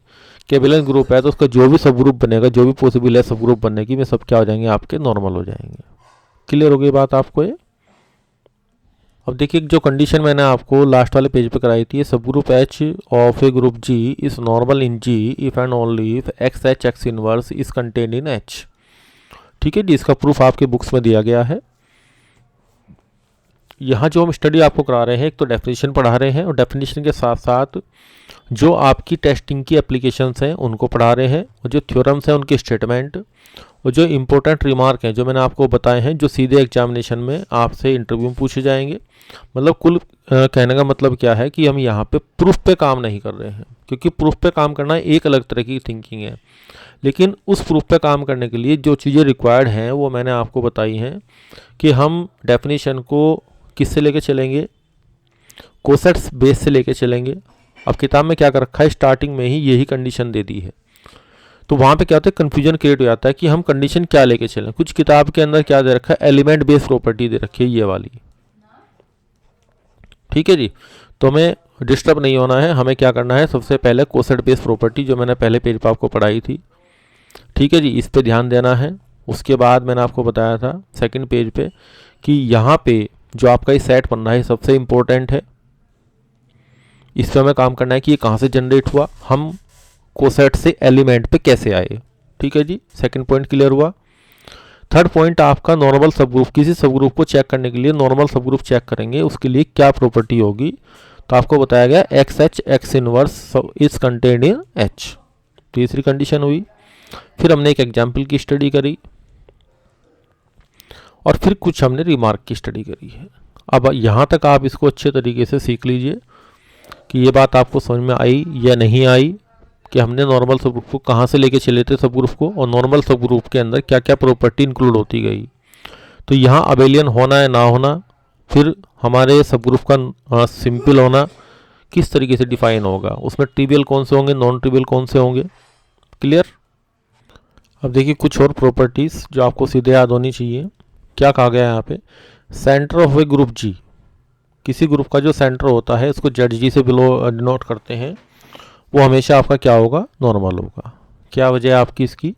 कि अबेलियन ग्रुप है तो उसका जो भी सब ग्रुप बनेगा, जो भी पॉसिबल है सब ग्रुप बनने की, वे सब क्या हो जाएंगे, आपके नॉर्मल हो जाएंगे। क्लियर हो गई बात आपको ये। अब देखिए जो कंडीशन मैंने आपको लास्ट वाले पेज पे कराई थी, सब group H of a group G is normal in G if and only if X H X inverse is contained in H, ठीक है जी। इसका प्रूफ आपके बुक्स में दिया गया है। यहाँ जो हम स्टडी आपको करा रहे हैं, एक तो डेफिनेशन पढ़ा रहे हैं और डेफिनेशन के साथ साथ जो आपकी टेस्टिंग की एप्लीकेशंस हैं उनको पढ़ा रहे हैं, और जो थ्योरम्स हैं उनके स्टेटमेंट, और जो इंपॉर्टेंट रिमार्क हैं जो मैंने आपको बताए हैं जो सीधे एग्जामिनेशन में आपसे इंटरव्यू में पूछे जाएंगे। मतलब कुल कहने का मतलब क्या है कि हम यहाँ पे प्रूफ पे काम नहीं कर रहे हैं, क्योंकि प्रूफ पे काम करना एक अलग तरह की थिंकिंग है, लेकिन उस प्रूफ पे काम करने के लिए जो चीज़ें रिक्वायर्ड हैं वो मैंने आपको बताई हैं कि हम डेफिनेशन को किससे लेके चलेंगे, कोसेट्स बेस से लेके चलेंगे। अब किताब में क्या कर रखा है, स्टार्टिंग में ही यही कंडीशन दे दी है, तो वहाँ पे क्या होता है, कन्फ्यूजन क्रिएट हो जाता है कि हम कंडीशन क्या लेके चलें। कुछ किताब के अंदर क्या दे रखा है, एलिमेंट बेस्ड प्रॉपर्टी दे रखी है ये वाली, ठीक है जी। तो हमें डिस्टर्ब नहीं होना है, हमें क्या करना है, सबसे पहले कोसेट बेस्ड प्रॉपर्टी जो मैंने पहले पेज पर आपको पढ़ाई थी, ठीक है जी, इस पे ध्यान देना है। उसके बाद मैंने आपको बताया था सेकंड पेज पे कि यहाँ पे जो आपका ये सेट बन रहा है सबसे इम्पोर्टेंट है, इस पर हमें काम करना है कि ये कहाँ से जनरेट हुआ, हम कोसेट से एलिमेंट पे कैसे आए, ठीक है जी। सेकंड पॉइंट क्लियर हुआ। थर्ड पॉइंट आपका नॉर्मल सब ग्रुप, किसी सब ग्रुप को चेक करने के लिए नॉर्मल सब ग्रुप चेक करेंगे, उसके लिए क्या प्रॉपर्टी होगी, तो आपको बताया गया x H X inverse is contained in H, तीसरी कंडीशन हुई। फिर हमने एक एग्जाम्पल की स्टडी करी और फिर कुछ हमने रिमार्क की स्टडी करी है। अब यहाँ तक आप इसको अच्छे तरीके से सीख लीजिए कि ये बात आपको समझ में आई या नहीं आई, कि हमने नॉर्मल सब ग्रुप को कहाँ से लेके चले थे सब ग्रुप को, और नॉर्मल सब ग्रुप के अंदर क्या क्या प्रॉपर्टी इंक्लूड होती गई। तो यहाँ अबेलियन होना है ना होना, फिर हमारे सब ग्रुप का सिंपल होना किस तरीके से डिफाइन होगा, उसमें ट्रिवियल कौन से होंगे, नॉन ट्रिवियल कौन से होंगे। क्लियर। अब देखिए कुछ और प्रॉपर्टीज जो आपको सीधे याद होनी चाहिए। क्या कहा गया है यहाँ पे, सेंटर ऑफ ए ग्रुप जी, किसी ग्रुप का जो सेंटर होता है उसको जेड जी से बिलो डिनोट करते हैं, वो हमेशा आपका क्या होगा, नॉर्मल होगा। क्या वजह है आपकी इसकी,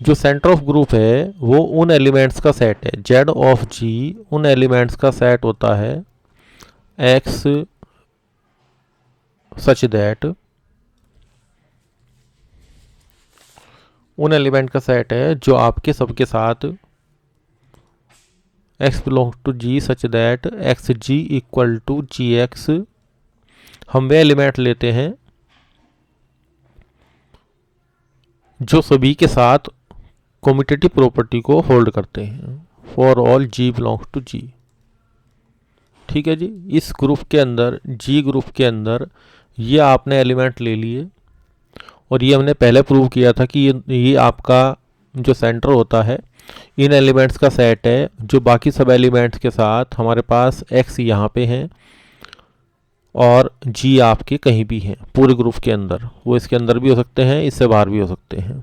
जो सेंटर ऑफ ग्रुप है वो उन एलिमेंट्स का सेट है, जेड ऑफ जी उन एलिमेंट्स का सेट होता है एक्स सच दैट, उन एलिमेंट का सेट है जो आपके सबके साथ x belong to g such that X G equal to G X. हम वे एलिमेंट लेते हैं जो सभी के साथ कम्यूटेटिव प्रॉपर्टी को होल्ड करते हैं, for all g belongs to g। ठीक है जी। इस ग्रुप के अंदर, g ग्रुप के अंदर ये आपने एलिमेंट ले लिए, और ये हमने पहले प्रूव किया था कि ये आपका जो सेंटर होता है इन एलिमेंट्स का सेट है, जो बाकी सब एलिमेंट्स के साथ हमारे पास x यहाँ पे हैं और g आपके कहीं भी हैं पूरे ग्रुप के अंदर, वो इसके अंदर भी हो सकते हैं, इससे बाहर भी हो सकते हैं।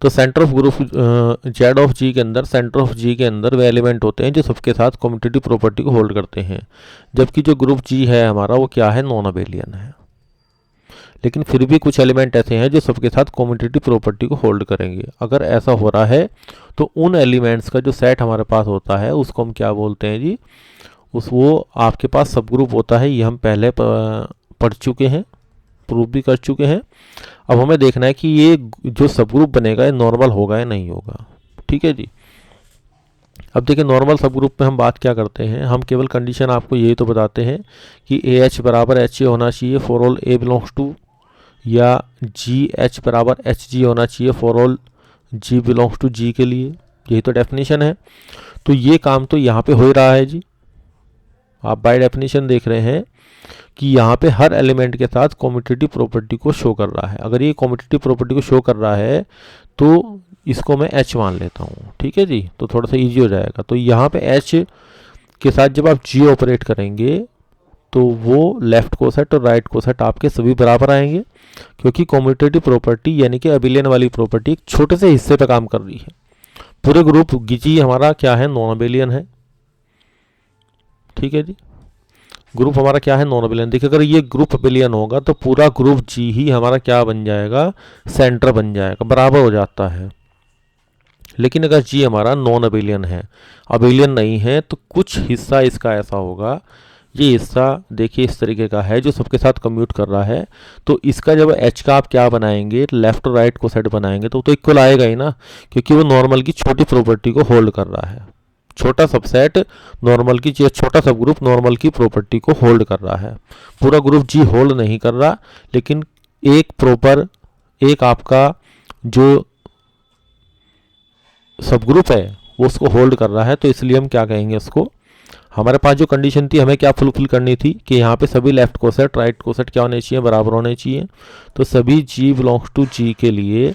तो centre of group Z of G के अंदर, सेंटर ऑफ जी के अंदर वे एलिमेंट होते हैं जो सबके साथ कम्यूटेटिव प्रॉपर्टी को होल्ड करते हैं, जबकि जो ग्रुप जी है हमारा वो क्या है, नॉन अबेलियन है। लेकिन फिर भी कुछ एलिमेंट ऐसे हैं जो सबके साथ कम्यूटेटिव प्रॉपर्टी को होल्ड करेंगे। अगर ऐसा हो रहा है तो उन एलिमेंट्स का जो सेट हमारे पास होता है उसको हम क्या बोलते हैं जी, वो आपके पास सब ग्रुप होता है। ये हम पहले पढ़ चुके हैं, प्रूव भी कर चुके हैं। अब हमें देखना है कि ये जो सब ग्रुप बनेगा ये नॉर्मल होगा या नहीं होगा। ठीक है जी। अब देखिए नॉर्मल सब ग्रुप में हम बात क्या करते हैं, हम केवल कंडीशन आपको यही तो बताते हैं कि ए एच बराबर एच ए होना चाहिए for all A belongs to, या जी एच बराबर एच जी होना चाहिए for all G belongs to G के लिए। यही तो डेफिनेशन है। तो ये काम तो यहाँ पे हो ही रहा है जी। आप बाय डेफिनेशन देख रहे हैं कि यहाँ पे हर एलिमेंट के साथ कम्यूटेटिव प्रॉपर्टी को शो कर रहा है। अगर ये कम्यूटेटिव प्रॉपर्टी को शो कर रहा है तो इसको मैं h मान लेता हूँ। ठीक है जी। तो थोड़ा सा इजी हो जाएगा। तो यहाँ पे h के साथ जब आप g ऑपरेट करेंगे तो वो लेफ्ट कोसेट और राइट कोसेट आपके सभी बराबर आएंगे, क्योंकि कम्यूटेटिव प्रॉपर्टी यानी कि अबिलियन वाली प्रॉपर्टी एक छोटे से हिस्से पे काम कर रही है। पूरे ग्रुप जी हमारा क्या है, नॉन अबिलियन है। ठीक है जी। ग्रुप हमारा क्या है, नॉन अबिलियन। देखिए अगर ये ग्रुप अबिलियन होगा तो पूरा ग्रुप जी ही हमारा क्या बन जाएगा, सेंटर बन जाएगा, बराबर हो जाता है। लेकिन अगर जी हमारा नॉन अबिलियन है, अबिलियन नहीं है, तो कुछ हिस्सा इसका ऐसा होगा, ये हिस्सा देखिए इस तरीके का है जो सबके साथ कम्यूट कर रहा है। तो इसका जब एच का आप क्या बनाएंगे, लेफ्ट और राइट को सेट बनाएंगे तो इक्वल आएगा ही ना, क्योंकि वो नॉर्मल की छोटी प्रॉपर्टी को होल्ड कर रहा है। छोटा सबसेट नॉर्मल की, छोटा सब ग्रुप नॉर्मल की प्रॉपर्टी को होल्ड कर रहा है। पूरा ग्रुप जी होल्ड नहीं कर रहा, लेकिन एक आपका जो सब ग्रुप है वो उसको होल्ड कर रहा है। तो इसलिए हम क्या कहेंगे उसको, हमारे पास जो कंडीशन थी हमें क्या फुलफिल करनी थी कि यहाँ पे सभी लेफ्ट कोसेट राइट कोसेट क्या होने चाहिए, बराबर होने चाहिए। तो सभी g बिलोंग्स टू g के लिए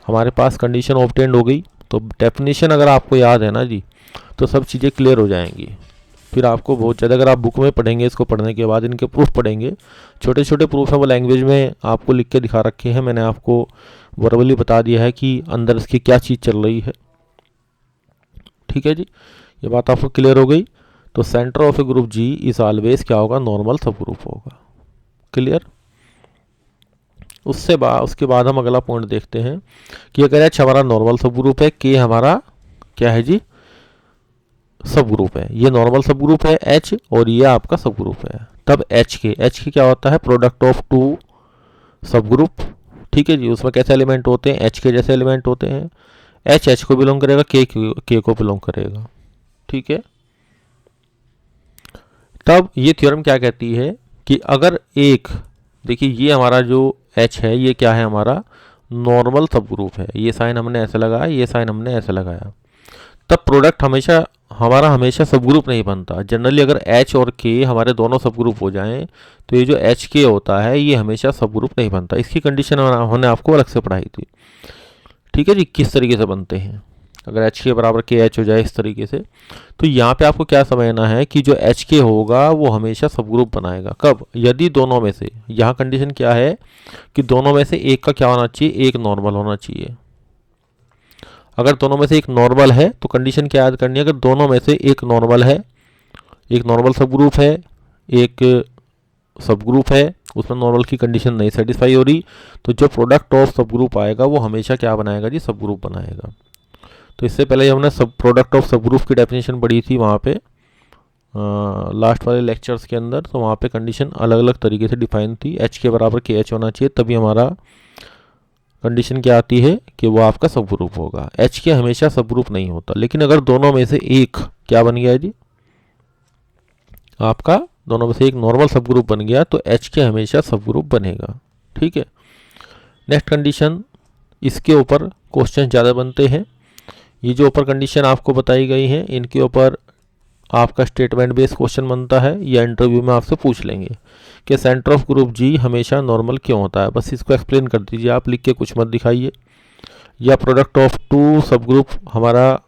हमारे पास कंडीशन ऑब्टेंड हो गई। तो डेफिनेशन अगर आपको याद है ना जी, तो सब चीज़ें क्लियर हो जाएंगी। फिर आपको बहुत ज़्यादा, अगर आप बुक में पढ़ेंगे, इसको पढ़ने के बाद इनके प्रूफ पढ़ेंगे, छोटे छोटे प्रूफ हैं, वो लैंग्वेज में आपको लिख के दिखा रखे हैं। मैंने आपको वर्बली बता दिया है कि अंदर इसकी क्या चीज़ चल रही है। ठीक है जी। ये बात आपको क्लियर हो गई। तो centre of a group G is always क्या होगा, नॉर्मल सब ग्रुप होगा। क्लियर। उसके बाद हम अगला पॉइंट देखते हैं कि अगर एच हमारा नॉर्मल सब ग्रुप है, के हमारा क्या है जी, सब ग्रुप है। ये नॉर्मल सब ग्रुप है एच, और ये आपका सब ग्रुप है। तब एच के क्या होता है, प्रोडक्ट ऑफ टू सब ग्रुप। ठीक है जी। उसमें कैसे एलिमेंट होते हैं, एच के जैसे एलिमेंट होते हैं। एच को बिलोंग करेगा, के को बिलोंग करेगा। ठीक है। तब ये थ्योरम क्या कहती है कि अगर एक, देखिए ये हमारा जो एच है ये क्या है, हमारा नॉर्मल सब ग्रुप है। ये साइन हमने ऐसे लगाया, ये साइन हमने ऐसे लगाया। तब प्रोडक्ट हमेशा सब ग्रुप नहीं बनता। जनरली अगर एच और के हमारे दोनों सब ग्रुप हो जाएं तो ये जो एच के होता है ये हमेशा सब ग्रुप नहीं बनता। इसकी कंडीशन हमने आपको अलग से पढ़ाई थी। ठीक है जी, किस तरीके से बनते हैं। अगर एच के बराबर के एच हो जाए इस तरीके से, तो यहाँ पे आपको क्या समझना है कि जो एच के होगा वो हमेशा सब ग्रुप बनाएगा। कब? यदि दोनों में से, यहाँ कंडीशन क्या है कि दोनों में से एक का क्या होना चाहिए, एक नॉर्मल होना चाहिए। अगर दोनों में से एक नॉर्मल है तो कंडीशन क्या याद करनी है, अगर दोनों में से एक नॉर्मल है, एक नॉर्मल सब ग्रुप है, एक सब ग्रुप है, उसमें नॉर्मल की कंडीशन नहीं सेटिस्फाई हो रही, तो जो प्रोडक्ट ऑफ सब ग्रुप आएगा वो हमेशा क्या बनाएगा जी, सब ग्रुप बनाएगा। तो इससे पहले हमने सब प्रोडक्ट ऑफ सब ग्रुप की डेफिनेशन पढ़ी थी वहाँ पे लास्ट वाले लेक्चर्स के अंदर, तो वहाँ पे कंडीशन अलग अलग तरीके से डिफाइन थी। एच के बराबर के एच होना चाहिए, तभी हमारा कंडीशन क्या आती है कि वो आपका सब ग्रुप होगा। एच के हमेशा सब ग्रुप नहीं होता, लेकिन अगर दोनों में से एक क्या बन गया जी, आपका दोनों में से एक नॉर्मल सब ग्रुप बन गया, तो एच के हमेशा सब ग्रुप बनेगा। ठीक है। नेक्स्ट कंडीशन, इसके ऊपर क्वेश्चन ज़्यादा बनते हैं। ये जो ऊपर कंडीशन आपको बताई गई है, इनके ऊपर आपका स्टेटमेंट बेस्ड क्वेश्चन बनता है, या इंटरव्यू में आपसे पूछ लेंगे कि सेंटर ऑफ ग्रुप जी हमेशा नॉर्मल क्यों होता है। बस इसको एक्सप्लेन कर दीजिए, आप लिख के कुछ मत दिखाइए। या प्रोडक्ट ऑफ टू सब ग्रुप हमारा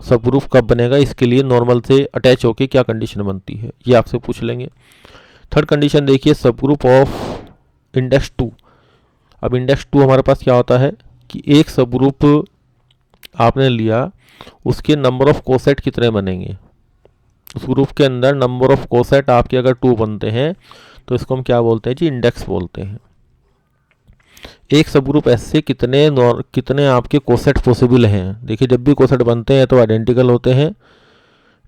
सब ग्रुप कब बनेगा, इसके लिए नॉर्मल से अटैच होके क्या कंडीशन बनती है, ये आपसे पूछ लेंगे। थर्ड कंडीशन देखिए, सब ग्रुप ऑफ इंडेक्स 2। अब इंडेक्स 2 हमारे पास क्या होता है कि एक सब ग्रुप आपने लिया, उसके नंबर ऑफ कोसेट कितने बनेंगे, उस ग्रुप के अंदर नंबर ऑफ कोसेट आपके अगर 2 बनते हैं तो इसको हम क्या बोलते हैं जी, इंडेक्स बोलते हैं। एक सब ग्रुप ऐसे कितने आपके कोसेट पॉसिबल हैं। देखिए जब भी कोसेट बनते हैं तो आइडेंटिकल होते हैं,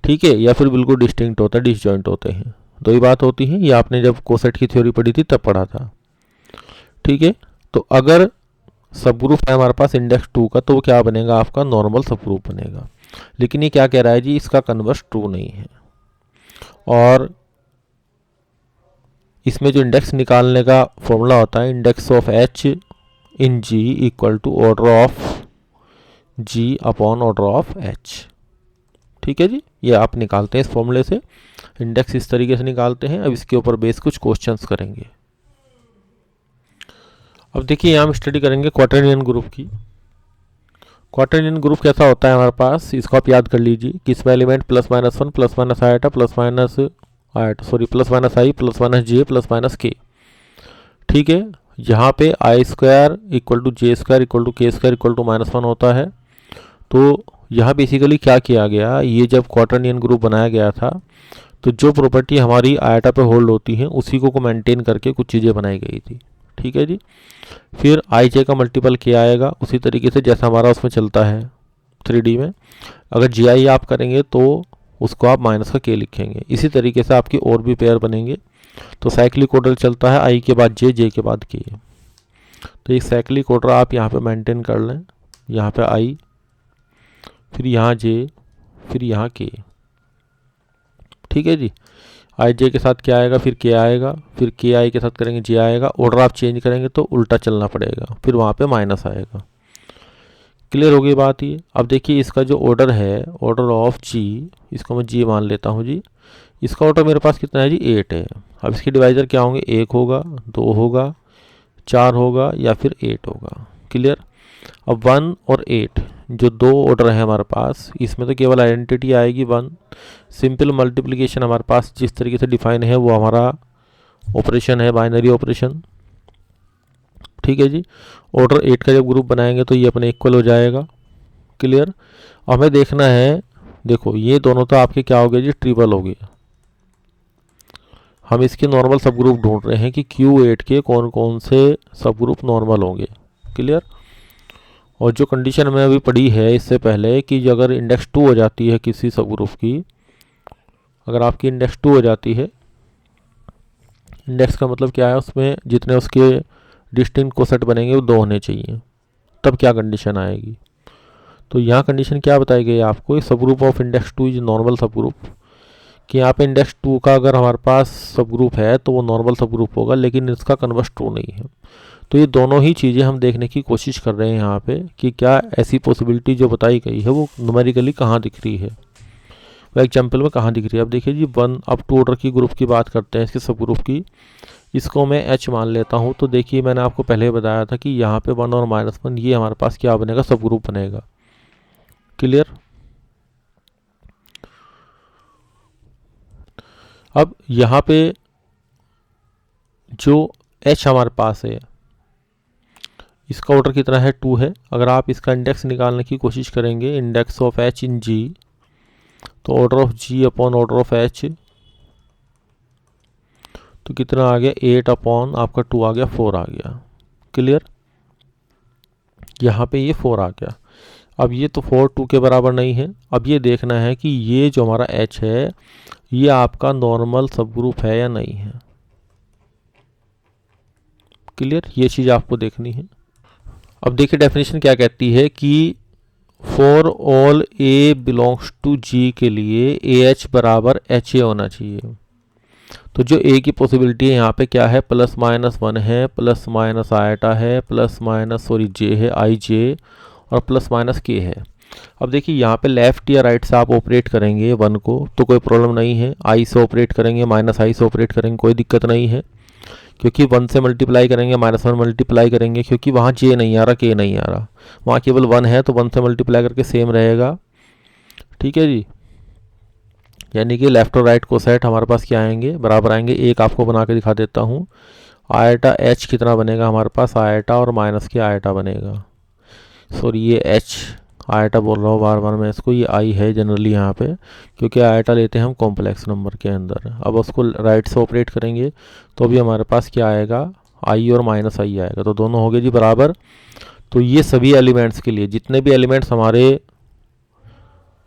ठीक है, या फिर बिल्कुल डिस्टिंक्ट होता है, डिसजॉइंट होते हैं। दो ही बात होती है, ये आपने जब कोसेट की थ्योरी पढ़ी थी तब पढ़ा था। ठीक है। तो अगर सब ग्रुप है हमारे पास इंडेक्स 2 का, तो वो क्या बनेगा, आपका नॉर्मल सब ग्रुप बनेगा। लेकिन ये क्या कह रहा है जी, इसका कन्वर्स ट्रू नहीं है। और इसमें जो इंडेक्स निकालने का फॉर्मूला होता है, index of H in G equal to order of G upon order of H. ठीक है जी, ये आप निकालते हैं इस फॉर्मूले से, इंडेक्स इस तरीके से निकालते हैं। अब इसके ऊपर बेस कुछ क्वेश्चंस करेंगे। अब देखिए यहाँ हम स्टडी करेंगे क्वार्टरनियन ग्रुप की। क्वार्टरनियन ग्रुप कैसा होता है हमारे पास, इसको आप याद कर लीजिए कि इसमें element +-1 +- iota +- plus minus J plus minus K. ठीक है। यहाँ पे i² equal to j² equal to k² equal to -1 होता है। तो यहाँ बेसिकली क्या किया गया, ये जब क्वार्टरनियन ग्रुप बनाया गया था तो जो प्रॉपर्टी हमारी आइटा पे होल्ड होती हैं उसी को मेंटेन करके कुछ चीज़ें बनाई गई थी। ठीक है जी। फिर आई जे का मल्टीपल के आएगा उसी तरीके से जैसा हमारा उसमें चलता है 3D में। अगर जी आई आप करेंगे तो उसको आप माइनस का के लिखेंगे। इसी तरीके से आपके और भी पेयर बनेंगे। तो साइक्लिक ऑर्डर चलता है, आई के बाद जे के बाद के। तो एक साइक्लिक ऑर्डर आप यहाँ पे मेंटेन कर लें, यहाँ पे आई, फिर यहाँ जे, फिर यहाँ के। ठीक है जी। आई जे के साथ क्या आएगा, फिर के आएगा, फिर के आई के साथ करेंगे जे आएगा। ऑर्डर आप चेंज करेंगे तो उल्टा चलना पड़ेगा, फिर वहाँ पे माइनस आएगा। क्लियर हो गई बात ये। अब देखिए इसका जो ऑर्डर है, ऑर्डर ऑफ जी, इसको मैं जी मान लेता हूँ जी। इसका ऑर्डर मेरे पास कितना है जी, 8 है। अब इसके डिवाइजर क्या होंगे, 1 होगा, 2 होगा, 4 होगा या फिर 8 होगा। क्लियर। अब 1 और 8 जो दो ऑर्डर है हमारे पास, इसमें तो केवल आइडेंटिटी आएगी 1। सिंपल मल्टीप्लिकेशन हमारे पास जिस तरीके से डिफाइन है वो हमारा ऑपरेशन है, बाइनरी ऑपरेशन। ठीक है जी। ऑर्डर 8 का जब ग्रुप बनाएंगे तो ये अपने इक्वल हो जाएगा। क्लियर। हमें देखना है, देखो ये दोनों तो आपके क्या हो गए जी, ट्रिपल हो गए। हम इसके नॉर्मल सब ग्रुप ढूंढ रहे हैं कि Q8 के कौन कौन से सब ग्रुप नॉर्मल होंगे। क्लियर। और जो कंडीशन हमें अभी पढ़ी है इससे पहले कि अगर इंडेक्स 2 हो जाती है किसी सब ग्रुप की, अगर आपकी इंडेक्स 2 हो जाती है, इंडेक्स का मतलब क्या है, उसमें जितने उसके डिस्टिंक्ट कोसेट बनेंगे वो 2 होने चाहिए, तब क्या कंडीशन आएगी। तो यहाँ कंडीशन क्या बताई गई है आपको, सब group of index 2 is normal sub group, कि यहाँ पे इंडेक्स 2 का अगर हमारे पास सब ग्रुप है तो वो नॉर्मल सब ग्रुप होगा, लेकिन इसका कन्वर्स ट्रू नहीं है। तो ये दोनों ही चीज़ें हम देखने की कोशिश कर रहे हैं यहाँ पे कि क्या ऐसी पॉसिबिलिटी जो बताई गई है वो न्यूमेरिकली कहाँ दिख रही है, वो एग्जाम्पल में कहाँ दिख रही है। अब देखिए जी 1 अप टू ऑर्डर की ग्रुप की बात करते हैं, इसके सब ग्रुप की। इसको मैं H मान लेता हूँ। तो देखिए मैंने आपको पहले बताया था कि यहाँ पे 1 और -1 ये हमारे पास क्या बनेगा, सब ग्रुप बनेगा। क्लियर। अब यहाँ पे जो H हमारे पास है इसका ऑर्डर कितना है 2 है। अगर आप इसका इंडेक्स निकालने की कोशिश करेंगे, index of H in G, तो order of G upon order of H, तो कितना आ गया 8 अपॉन आपका 2 आ गया 4 आ गया। क्लियर। यहाँ पे ये 4 आ गया। अब ये तो 4 2 के बराबर नहीं है। अब ये देखना है कि ये जो हमारा H है ये आपका नॉर्मल सब ग्रुप है या नहीं है। क्लियर, ये चीज़ आपको देखनी है। अब देखिए डेफिनेशन क्या कहती है कि for all A belongs to G के लिए AH बराबर HA होना चाहिए। तो जो A की पॉसिबिलिटी है यहाँ पे क्या है, प्लस माइनस 1 है, प्लस माइनस आयटा है, प्लस माइनस सॉरी J है IJ, और प्लस माइनस K है। अब देखिए यहाँ पे लेफ्ट या राइट से आप ऑपरेट करेंगे 1 को तो कोई प्रॉब्लम नहीं है, I से ऑपरेट करेंगे माइनस I से ऑपरेट करेंगे कोई दिक्कत नहीं है, क्योंकि 1 से मल्टीप्लाई करेंगे माइनस 1 मल्टीप्लाई करेंगे, क्योंकि वहाँ J नहीं आ रहा K नहीं आ रहा, वहाँ केवल 1 है तो 1 से मल्टीप्लाई करके सेम रहेगा। ठीक है जी, यानी कि लेफ्ट और राइट को सेट हमारे पास क्या आएंगे, बराबर आएंगे। एक आपको बना के दिखा देता हूँ। आयटा H कितना बनेगा हमारे पास, आयटा और माइनस के आयटा बनेगा, सॉरी ये H आयटा बोल रहा हूँ बार बार मैं इसको, ये I है जनरली यहाँ पे, क्योंकि आयटा लेते हैं हम कॉम्प्लेक्स नंबर के अंदर। अब उसको राइट से ऑपरेट करेंगे तो अभी हमारे पास क्या आएगा, I और माइनस I आएगा, तो दोनों हो गए जी बराबर। तो ये सभी एलिमेंट्स के लिए, जितने भी एलिमेंट्स हमारे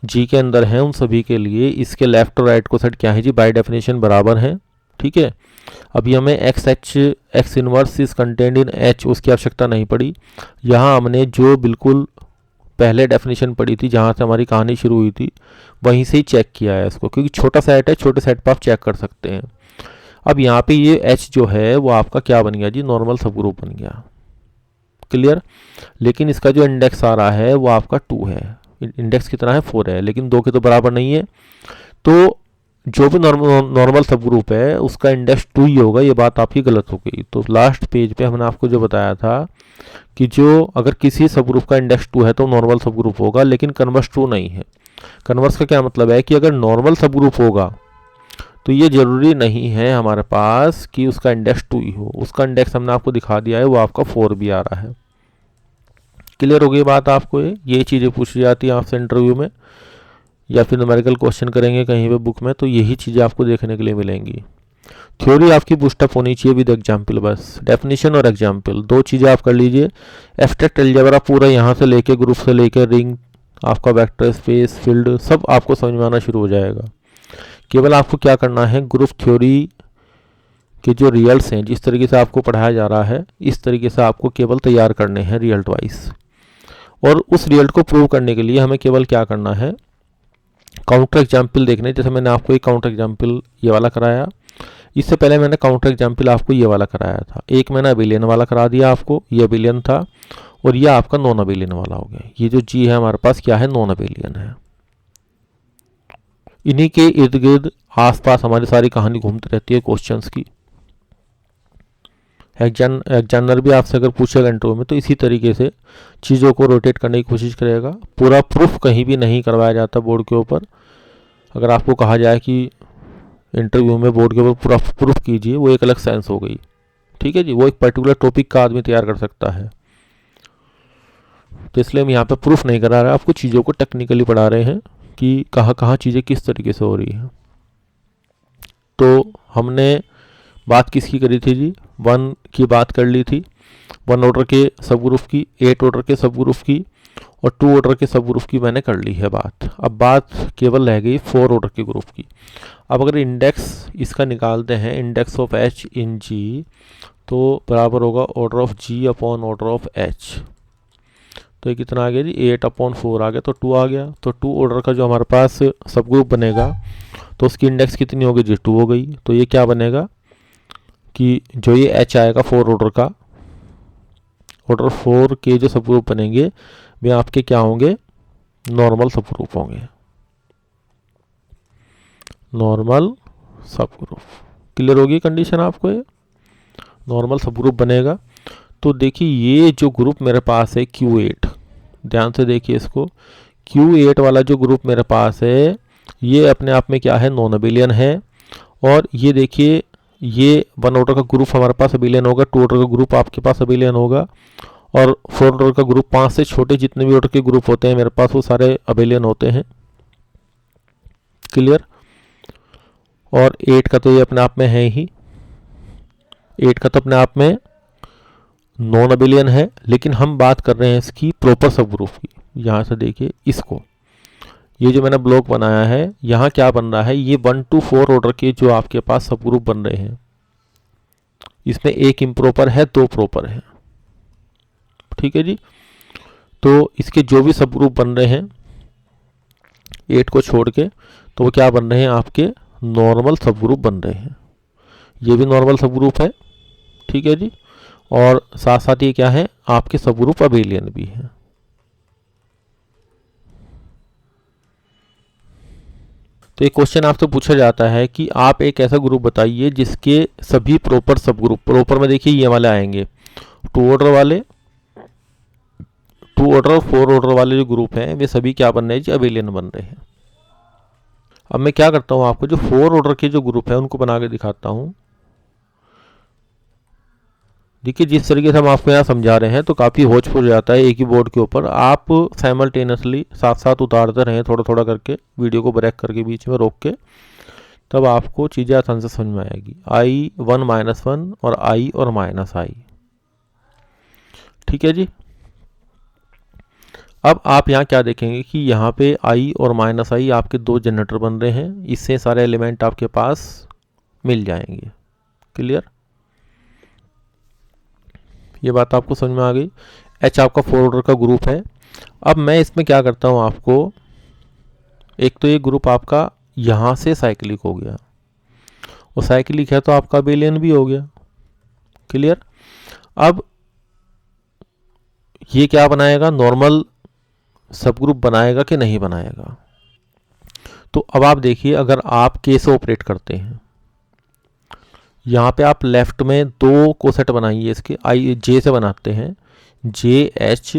G के अंदर हैं उन सभी के लिए इसके लेफ्ट और राइट को सेट क्या है जी, बाय डेफिनेशन बराबर है। ठीक है। अभी हमें x inverse is contained in H उसकी आवश्यकता नहीं पड़ी। यहाँ हमने जो बिल्कुल पहले डेफिनेशन पढ़ी थी जहाँ से हमारी कहानी शुरू हुई थी वहीं से ही चेक किया है इसको, क्योंकि छोटा सेट है, छोटे सेट पर आप चेक कर सकते हैं। अब यहाँ पे ये H जो है वो आपका क्या बन गया जी, नॉर्मल सब ग्रुप बन गया। क्लियर। लेकिन इसका जो इंडेक्स आ रहा है वो आपका 2 है, इंडेक्स कितना है 4 है, लेकिन 2 के तो बराबर नहीं है। तो जो भी नॉर्मल सब ग्रुप है उसका इंडेक्स 2 ही होगा, ये बात आपकी गलत हो गई। तो लास्ट पेज पे हमने आपको जो बताया था कि जो अगर किसी सब ग्रुप का इंडेक्स 2 है तो नॉर्मल सब ग्रुप होगा, लेकिन कन्वर्स ट्रू नहीं है। कन्वर्स का क्या मतलब है कि अगर नॉर्मल सब ग्रुप होगा तो ये जरूरी नहीं है हमारे पास कि उसका इंडेक्स 2 ही हो। उसका इंडेक्स हमने आपको दिखा दिया है, वो आपका 4 भी आ रहा है। क्लियर हो गई बात आपको। ये चीज़ें पूछी जाती हैं आपसे इंटरव्यू में, या फिर न्यूमेरिकल क्वेश्चन करेंगे कहीं पे बुक में, तो यही चीज़ें आपको देखने के लिए मिलेंगी। थ्योरी आपकी बूस्टअप होनी चाहिए विद एग्जाम्पल, बस डेफिनेशन और एग्जाम्पल 2 चीज़ें आप कर लीजिए। एब्स्ट्रैक्ट अलजेब्रा पूरा यहाँ से लेके ग्रुप से लेके रिंग, आपका वेक्टर स्पेस, फील्ड, सब आपको समझ में आना शुरू हो जाएगा। केवल आपको क्या करना है, ग्रुप थ्योरी के जो रिजल्ट्स हैं जिस तरीके से आपको पढ़ाया जा रहा है इस तरीके से आपको केवल तैयार करने हैं रिजल्ट वाइज। और उस रिजल्ट को प्रूव करने के लिए हमें केवल क्या करना है, काउंटर एग्जाम्पल देखने। जैसे मैंने आपको एक काउंटर एग्जाम्पल ये वाला कराया, इससे पहले मैंने काउंटर एग्जाम्पल आपको ये वाला कराया था। एक मैंने अबिलियन वाला करा दिया आपको, ये अबिलियन था, और ये आपका नॉन अबिलियन वाला हो गया। ये जो जी है हमारे पास क्या है, नॉन अबिलियन है। इन्हीं के इर्द गिर्द आसपास हमारी सारी कहानी घूमती रहती है क्वेश्चंस की। एग्जामिनर भी आपसे अगर पूछेगा इंटरव्यू में तो इसी तरीके से चीज़ों को रोटेट करने की कोशिश करेगा। पूरा प्रूफ कहीं भी नहीं करवाया जाता बोर्ड के ऊपर। अगर आपको कहा जाए कि इंटरव्यू में बोर्ड के ऊपर पूरा प्रूफ कीजिए, वो एक अलग सेंस हो गई। ठीक है जी, वो एक पर्टिकुलर टॉपिक का आदमी तैयार कर सकता है, तो इसलिए हम यहाँ पे प्रूफ नहीं करा रहे, आपको चीज़ों को टेक्निकली पढ़ा रहे हैं कि कहाँ कहाँ चीज़ें किस तरीके से हो रही हैं। तो हमने बात किसकी करी थी जी, 1 की बात कर ली थी, 1 ऑर्डर के सब ग्रुप की, 8 ऑर्डर के सब ग्रुप की, और 2 ऑर्डर के सब ग्रुप की मैंने कर ली है बात। अब बात केवल रह गई 4 ऑर्डर के ग्रुप की। अब अगर इंडेक्स इसका निकालते हैं, index of H in G, तो बराबर होगा order of G upon order of H। तो ये कितना आ गया जी, 8 अपॉन 4 आ गया, तो 2 आ गया। तो 2 ऑर्डर का जो हमारे पास सब ग्रुप बनेगा तो उसकी इंडेक्स कितनी होगी जी, 2 हो गई। तो ये क्या बनेगा कि जो ये H आएगा 4 ऑर्डर का, ऑर्डर 4 के जो सब ग्रुप बनेंगे वे आपके क्या होंगे, नॉर्मल सब ग्रुप होंगे, नॉर्मल सब ग्रुप। क्लियर होगी कंडीशन आपको, ये नॉर्मल सब ग्रुप बनेगा। तो देखिए ये जो ग्रुप मेरे पास है Q8, ध्यान से देखिए इसको, Q8 वाला जो ग्रुप मेरे पास है ये अपने आप में क्या है, नॉन अबेलियन है। और ये देखिए ये 1 ऑर्डर का ग्रुप हमारे पास अबेलियन होगा, 2 ऑर्डर का ग्रुप आपके पास अबेलियन होगा, और 4 ऑर्डर का ग्रुप, 5 से छोटे जितने भी ऑर्डर के ग्रुप होते हैं मेरे पास वो सारे अबेलियन होते हैं। क्लियर। और 8 का तो ये अपने आप में है ही, 8 का तो अपने आप में नॉन अबेलियन है, लेकिन हम बात कर रहे हैं इसकी प्रॉपर सब ग्रुप की। यहाँ से देखिए इसको, ये जो मैंने ब्लॉक बनाया है यहाँ क्या बन रहा है, ये 1 to 4 ऑर्डर के जो आपके पास सब ग्रुप बन रहे हैं, इसमें एक इम्प्रॉपर है, 2 प्रॉपर है। ठीक है जी। तो इसके जो भी सब ग्रुप बन रहे हैं 8 को छोड़ के, तो वो क्या बन रहे हैं, आपके नॉर्मल सब ग्रुप बन रहे हैं। ये भी नॉर्मल सब ग्रुप है। ठीक है जी। और साथ साथ ये क्या है, आपके सब ग्रुप अबेलियन भी है। तो एक क्वेश्चन आपसे पूछा जाता है कि आप एक ऐसा ग्रुप बताइए जिसके सभी प्रॉपर सब ग्रुप, प्रॉपर में देखिए ये वाले आएंगे, 2 ऑर्डर वाले, 2 ऑर्डर और 4 ऑर्डर वाले जो ग्रुप हैं वे सभी क्या बन रहे हैं जी, अबेलियन बन रहे हैं। अब मैं क्या करता हूं, आपको जो 4 ऑर्डर के जो ग्रुप है उनको बना के दिखाता हूं। देखिए जिस तरीके से हम आपको यहाँ समझा रहे हैं तो काफ़ी होच हो जाता है एक ही बोर्ड के ऊपर। आप साइमल्टेनियसली साथ साथ उतारते रहें थोड़ा थोड़ा करके, वीडियो को ब्रेक करके बीच में रोक के, तब आपको चीज़ें आसान से समझ में आएगी। I1 -1 और I और -I। ठीक है जी। अब आप यहाँ क्या देखेंगे कि यहाँ पे I और -I आपके 2 जनरेटर बन रहे हैं, इससे सारे एलिमेंट आपके पास मिल जाएंगे। क्लियर। ये बात आपको समझ में आ गई। H आपका 4 ऑर्डर का ग्रुप है। अब मैं इसमें क्या करता हूँ, आपको एक तो ये ग्रुप आपका यहाँ से साइक्लिक हो गया, और साइक्लिक है तो आपका अबेलियन भी हो गया। क्लियर। अब ये क्या बनाएगा, नॉर्मल सब ग्रुप बनाएगा कि नहीं बनाएगा। तो अब आप देखिए, अगर आप के से ऑपरेट करते हैं, यहाँ पे आप लेफ्ट में 2 कोसेट बनाइए इसके, आई जे से बनाते हैं, जे एच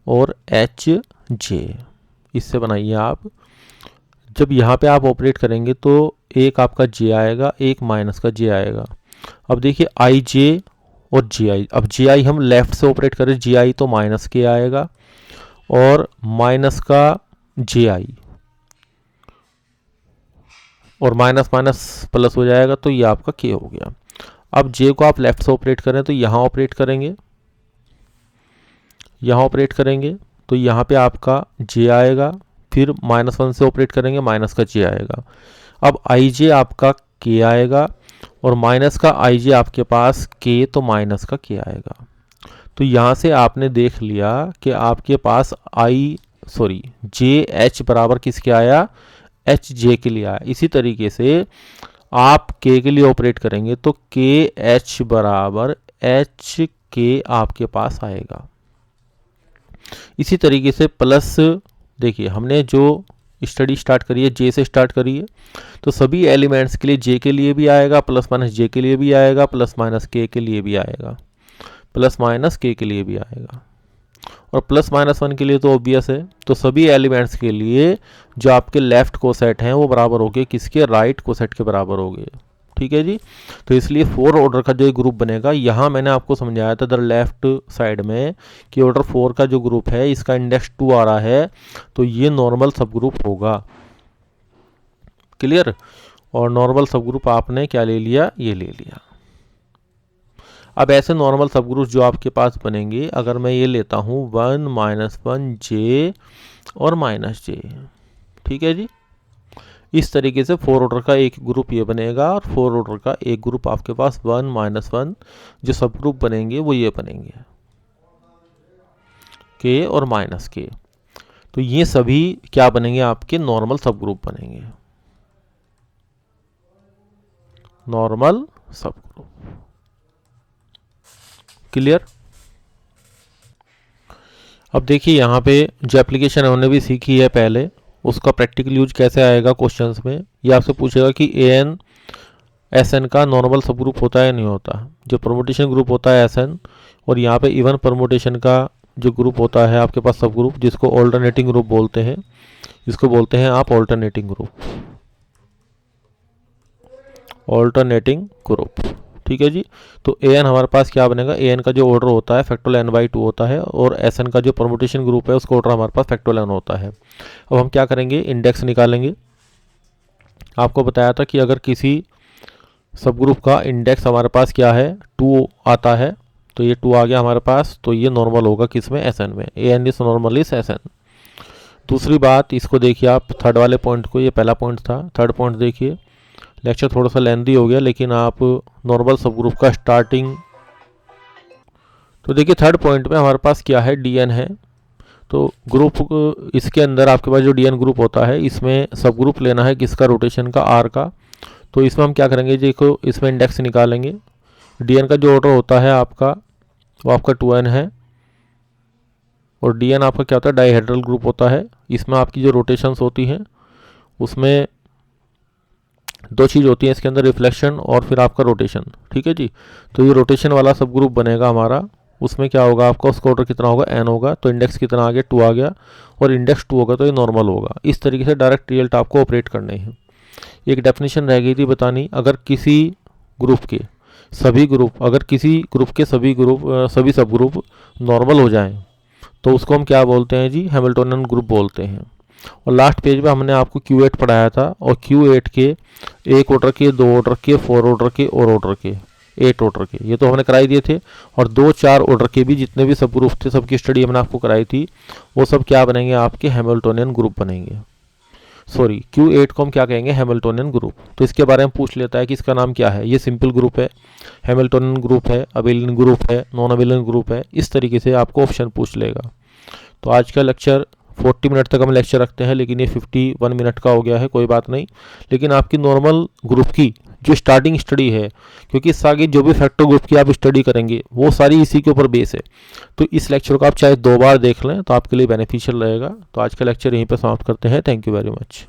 और एच जे, इससे बनाइए आप। जब यहाँ पे आप ऑपरेट करेंगे तो एक आपका जे आएगा, एक माइनस का जे आएगा। अब देखिए आई जे और जे आई, अब जे आई हम लेफ्ट से ऑपरेट करें, जे आई तो माइनस के आएगा, और माइनस का जे आई, और माइनस माइनस प्लस हो जाएगा, तो ये आपका के हो गया। अब जे को आप लेफ्ट से ऑपरेट करें तो यहाँ ऑपरेट करेंगे, यहाँ ऑपरेट करेंगे तो यहाँ पे आपका जे आएगा, फिर -1 से ऑपरेट करेंगे, माइनस का जे आएगा। अब आई जे आपका के आएगा, और माइनस का आई जे आपके पास के, तो माइनस का के आएगा। तो यहाँ से आपने देख लिया कि आपके पास जे एच बराबर किसके आया, एच जे के लिए आया। इसी तरीके से आप के लिए ऑपरेट करेंगे तो के एच बराबर एच के आपके पास आएगा। इसी तरीके से प्लस, देखिए हमने जो स्टडी स्टार्ट करी है जे से स्टार्ट करी है, तो सभी एलिमेंट्स के लिए जे के लिए भी आएगा, प्लस माइनस जे के लिए भी आएगा, प्लस माइनस के लिए भी आएगा, प्लस माइनस के लिए भी आएगा, और प्लस -1 के लिए तो ऑब्वियस है। तो सभी एलिमेंट्स के लिए जो आपके लेफ्ट कोसेट हैं वो बराबर हो गए किसके, राइट कोसेट के बराबर हो गए। ठीक है जी। तो इसलिए 4 ऑर्डर का जो ग्रुप बनेगा, यहाँ मैंने आपको समझाया था इधर लेफ्ट साइड में कि ऑर्डर 4 का जो ग्रुप है इसका इंडेक्स 2 आ रहा है, तो ये नॉर्मल सब ग्रुप होगा। क्लियर। और नॉर्मल सब ग्रुप आपने क्या ले लिया, ये ले लिया। अब ऐसे नॉर्मल सब ग्रुप जो आपके पास बनेंगे, अगर मैं ये लेता हूँ 1 -1 जे और -j, ठीक है जी। इस तरीके से 4 ऑर्डर का एक ग्रुप ये बनेगा, और 4 ऑर्डर का एक ग्रुप आपके पास 1 -1 जो सब ग्रुप बनेंगे वो ये बनेंगे, के और माइनस के। तो ये सभी क्या बनेंगे, आपके नॉर्मल सब ग्रुप बनेंगे, नॉर्मल सब ग्रुप। क्लियर। अब देखिए यहाँ पे जो एप्लीकेशन हमने भी सीखी है पहले, उसका प्रैक्टिकल यूज कैसे आएगा क्वेश्चंस में। ये आपसे पूछेगा कि एन एसएन का नॉर्मल सब ग्रुप होता है या नहीं होता। जो परमुटेशन ग्रुप होता है एसएन, और यहाँ पे इवन परमुटेशन का जो ग्रुप होता है आपके पास सब ग्रुप, जिसको ऑल्टरनेटिंग ग्रुप बोलते हैं, इसको बोलते हैं आप ऑल्टरनेटिंग ग्रुप, ऑल्टरनेटिंग ग्रुप। ठीक है जी। तो an हमारे पास क्या बनेगा, an का जो ऑर्डर होता है फैक्टोरियल n/2 होता है, और sn का जो परमुटेशन ग्रुप है उसका ऑर्डर हमारे पास फैक्टोरियल n होता है। अब हम क्या करेंगे, इंडेक्स निकालेंगे। आपको बताया था कि अगर किसी सब ग्रुप का इंडेक्स हमारे पास क्या है, 2 आता है, तो ये 2 आ गया हमारे पास, तो ये नॉर्मल होगा किसमें, एसएन में, an is normal is SN. दूसरी बात, इसको देखिए आप थर्ड वाले पॉइंट को, ये पहला पॉइंट था, थर्ड पॉइंट देखिए। लेक्चर थोड़ा सा लेंदी हो गया, लेकिन आप नॉर्मल सब ग्रुप का स्टार्टिंग, तो देखिए थर्ड पॉइंट में हमारे पास क्या है, डीएन है। तो ग्रुप, इसके अंदर आपके पास जो डीएन ग्रुप होता है, इसमें सब ग्रुप लेना है किसका, रोटेशन का, आर का। तो इसमें हम क्या करेंगे, देखो इसमें इंडेक्स निकालेंगे। डीएन का जो ऑर्डर होता है आपका, वो आपका 2n है, और डीएन आपका क्या होता है, डाइहेड्रल ग्रुप होता है। इसमें आपकी जो रोटेशंस होती हैं उसमें 2 चीज़ होती हैं इसके अंदर, रिफ्लेक्शन और फिर आपका रोटेशन। ठीक है जी। तो ये रोटेशन वाला सब ग्रुप बनेगा हमारा, उसमें क्या होगा आपका, उसका ऑर्डर कितना होगा, n होगा, तो इंडेक्स कितना आ गया, 2 आ गया, और इंडेक्स 2 होगा तो ये नॉर्मल होगा। इस तरीके से डायरेक्ट रिजल्ट आपको ऑपरेट करने हैं। एक डेफिनेशन रह गई थी बतानी, अगर किसी ग्रुप के सभी ग्रुप, अगर किसी ग्रुप के सभी सब ग्रुप नॉर्मल हो जाएं, तो उसको हम क्या बोलते हैं जी, हैमिल्टोनियन ग्रुप बोलते हैं। और लास्ट पेज में हमने आपको Q8 पढ़ाया था, और Q8 के 1 ऑर्डर के, 2 ऑर्डर के, 4 ऑर्डर के और ऑर्डर के, 8 ऑर्डर के, ये तो हमने कराई दिए थे। और 2-4 ऑर्डर के भी जितने भी सब ग्रुप थे, सबकी स्टडी हमने आपको कराई थी, वो सब क्या बनेंगे, आपके हैमिल्टोनियन ग्रुप बनेंगे। सॉरी, Q8 को हम क्या कहेंगे, हैमिल्टोनियन ग्रुप। तो इसके बारे में पूछ लेता है कि इसका नाम क्या है, ये सिंपल ग्रुप है, हैमिल्टोनियन ग्रुप है, अबेलियन ग्रुप है, नॉन अबेलियन ग्रुप है, इस तरीके से आपको ऑप्शन पूछ लेगा। तो आज का लेक्चर 40 मिनट तक हम लेक्चर रखते हैं, लेकिन ये 51 मिनट का हो गया है, कोई बात नहीं। लेकिन आपकी नॉर्मल ग्रुप की जो स्टार्टिंग स्टडी है, क्योंकि इससे आगे जो भी फैक्टर ग्रुप की आप स्टडी करेंगे वो सारी इसी के ऊपर बेस है, तो इस लेक्चर को आप चाहे 2 बार देख लें तो आपके लिए बेनिफिशियल रहेगा। तो आज का लेक्चर यहीं पर समाप्त करते हैं। Thank you very much.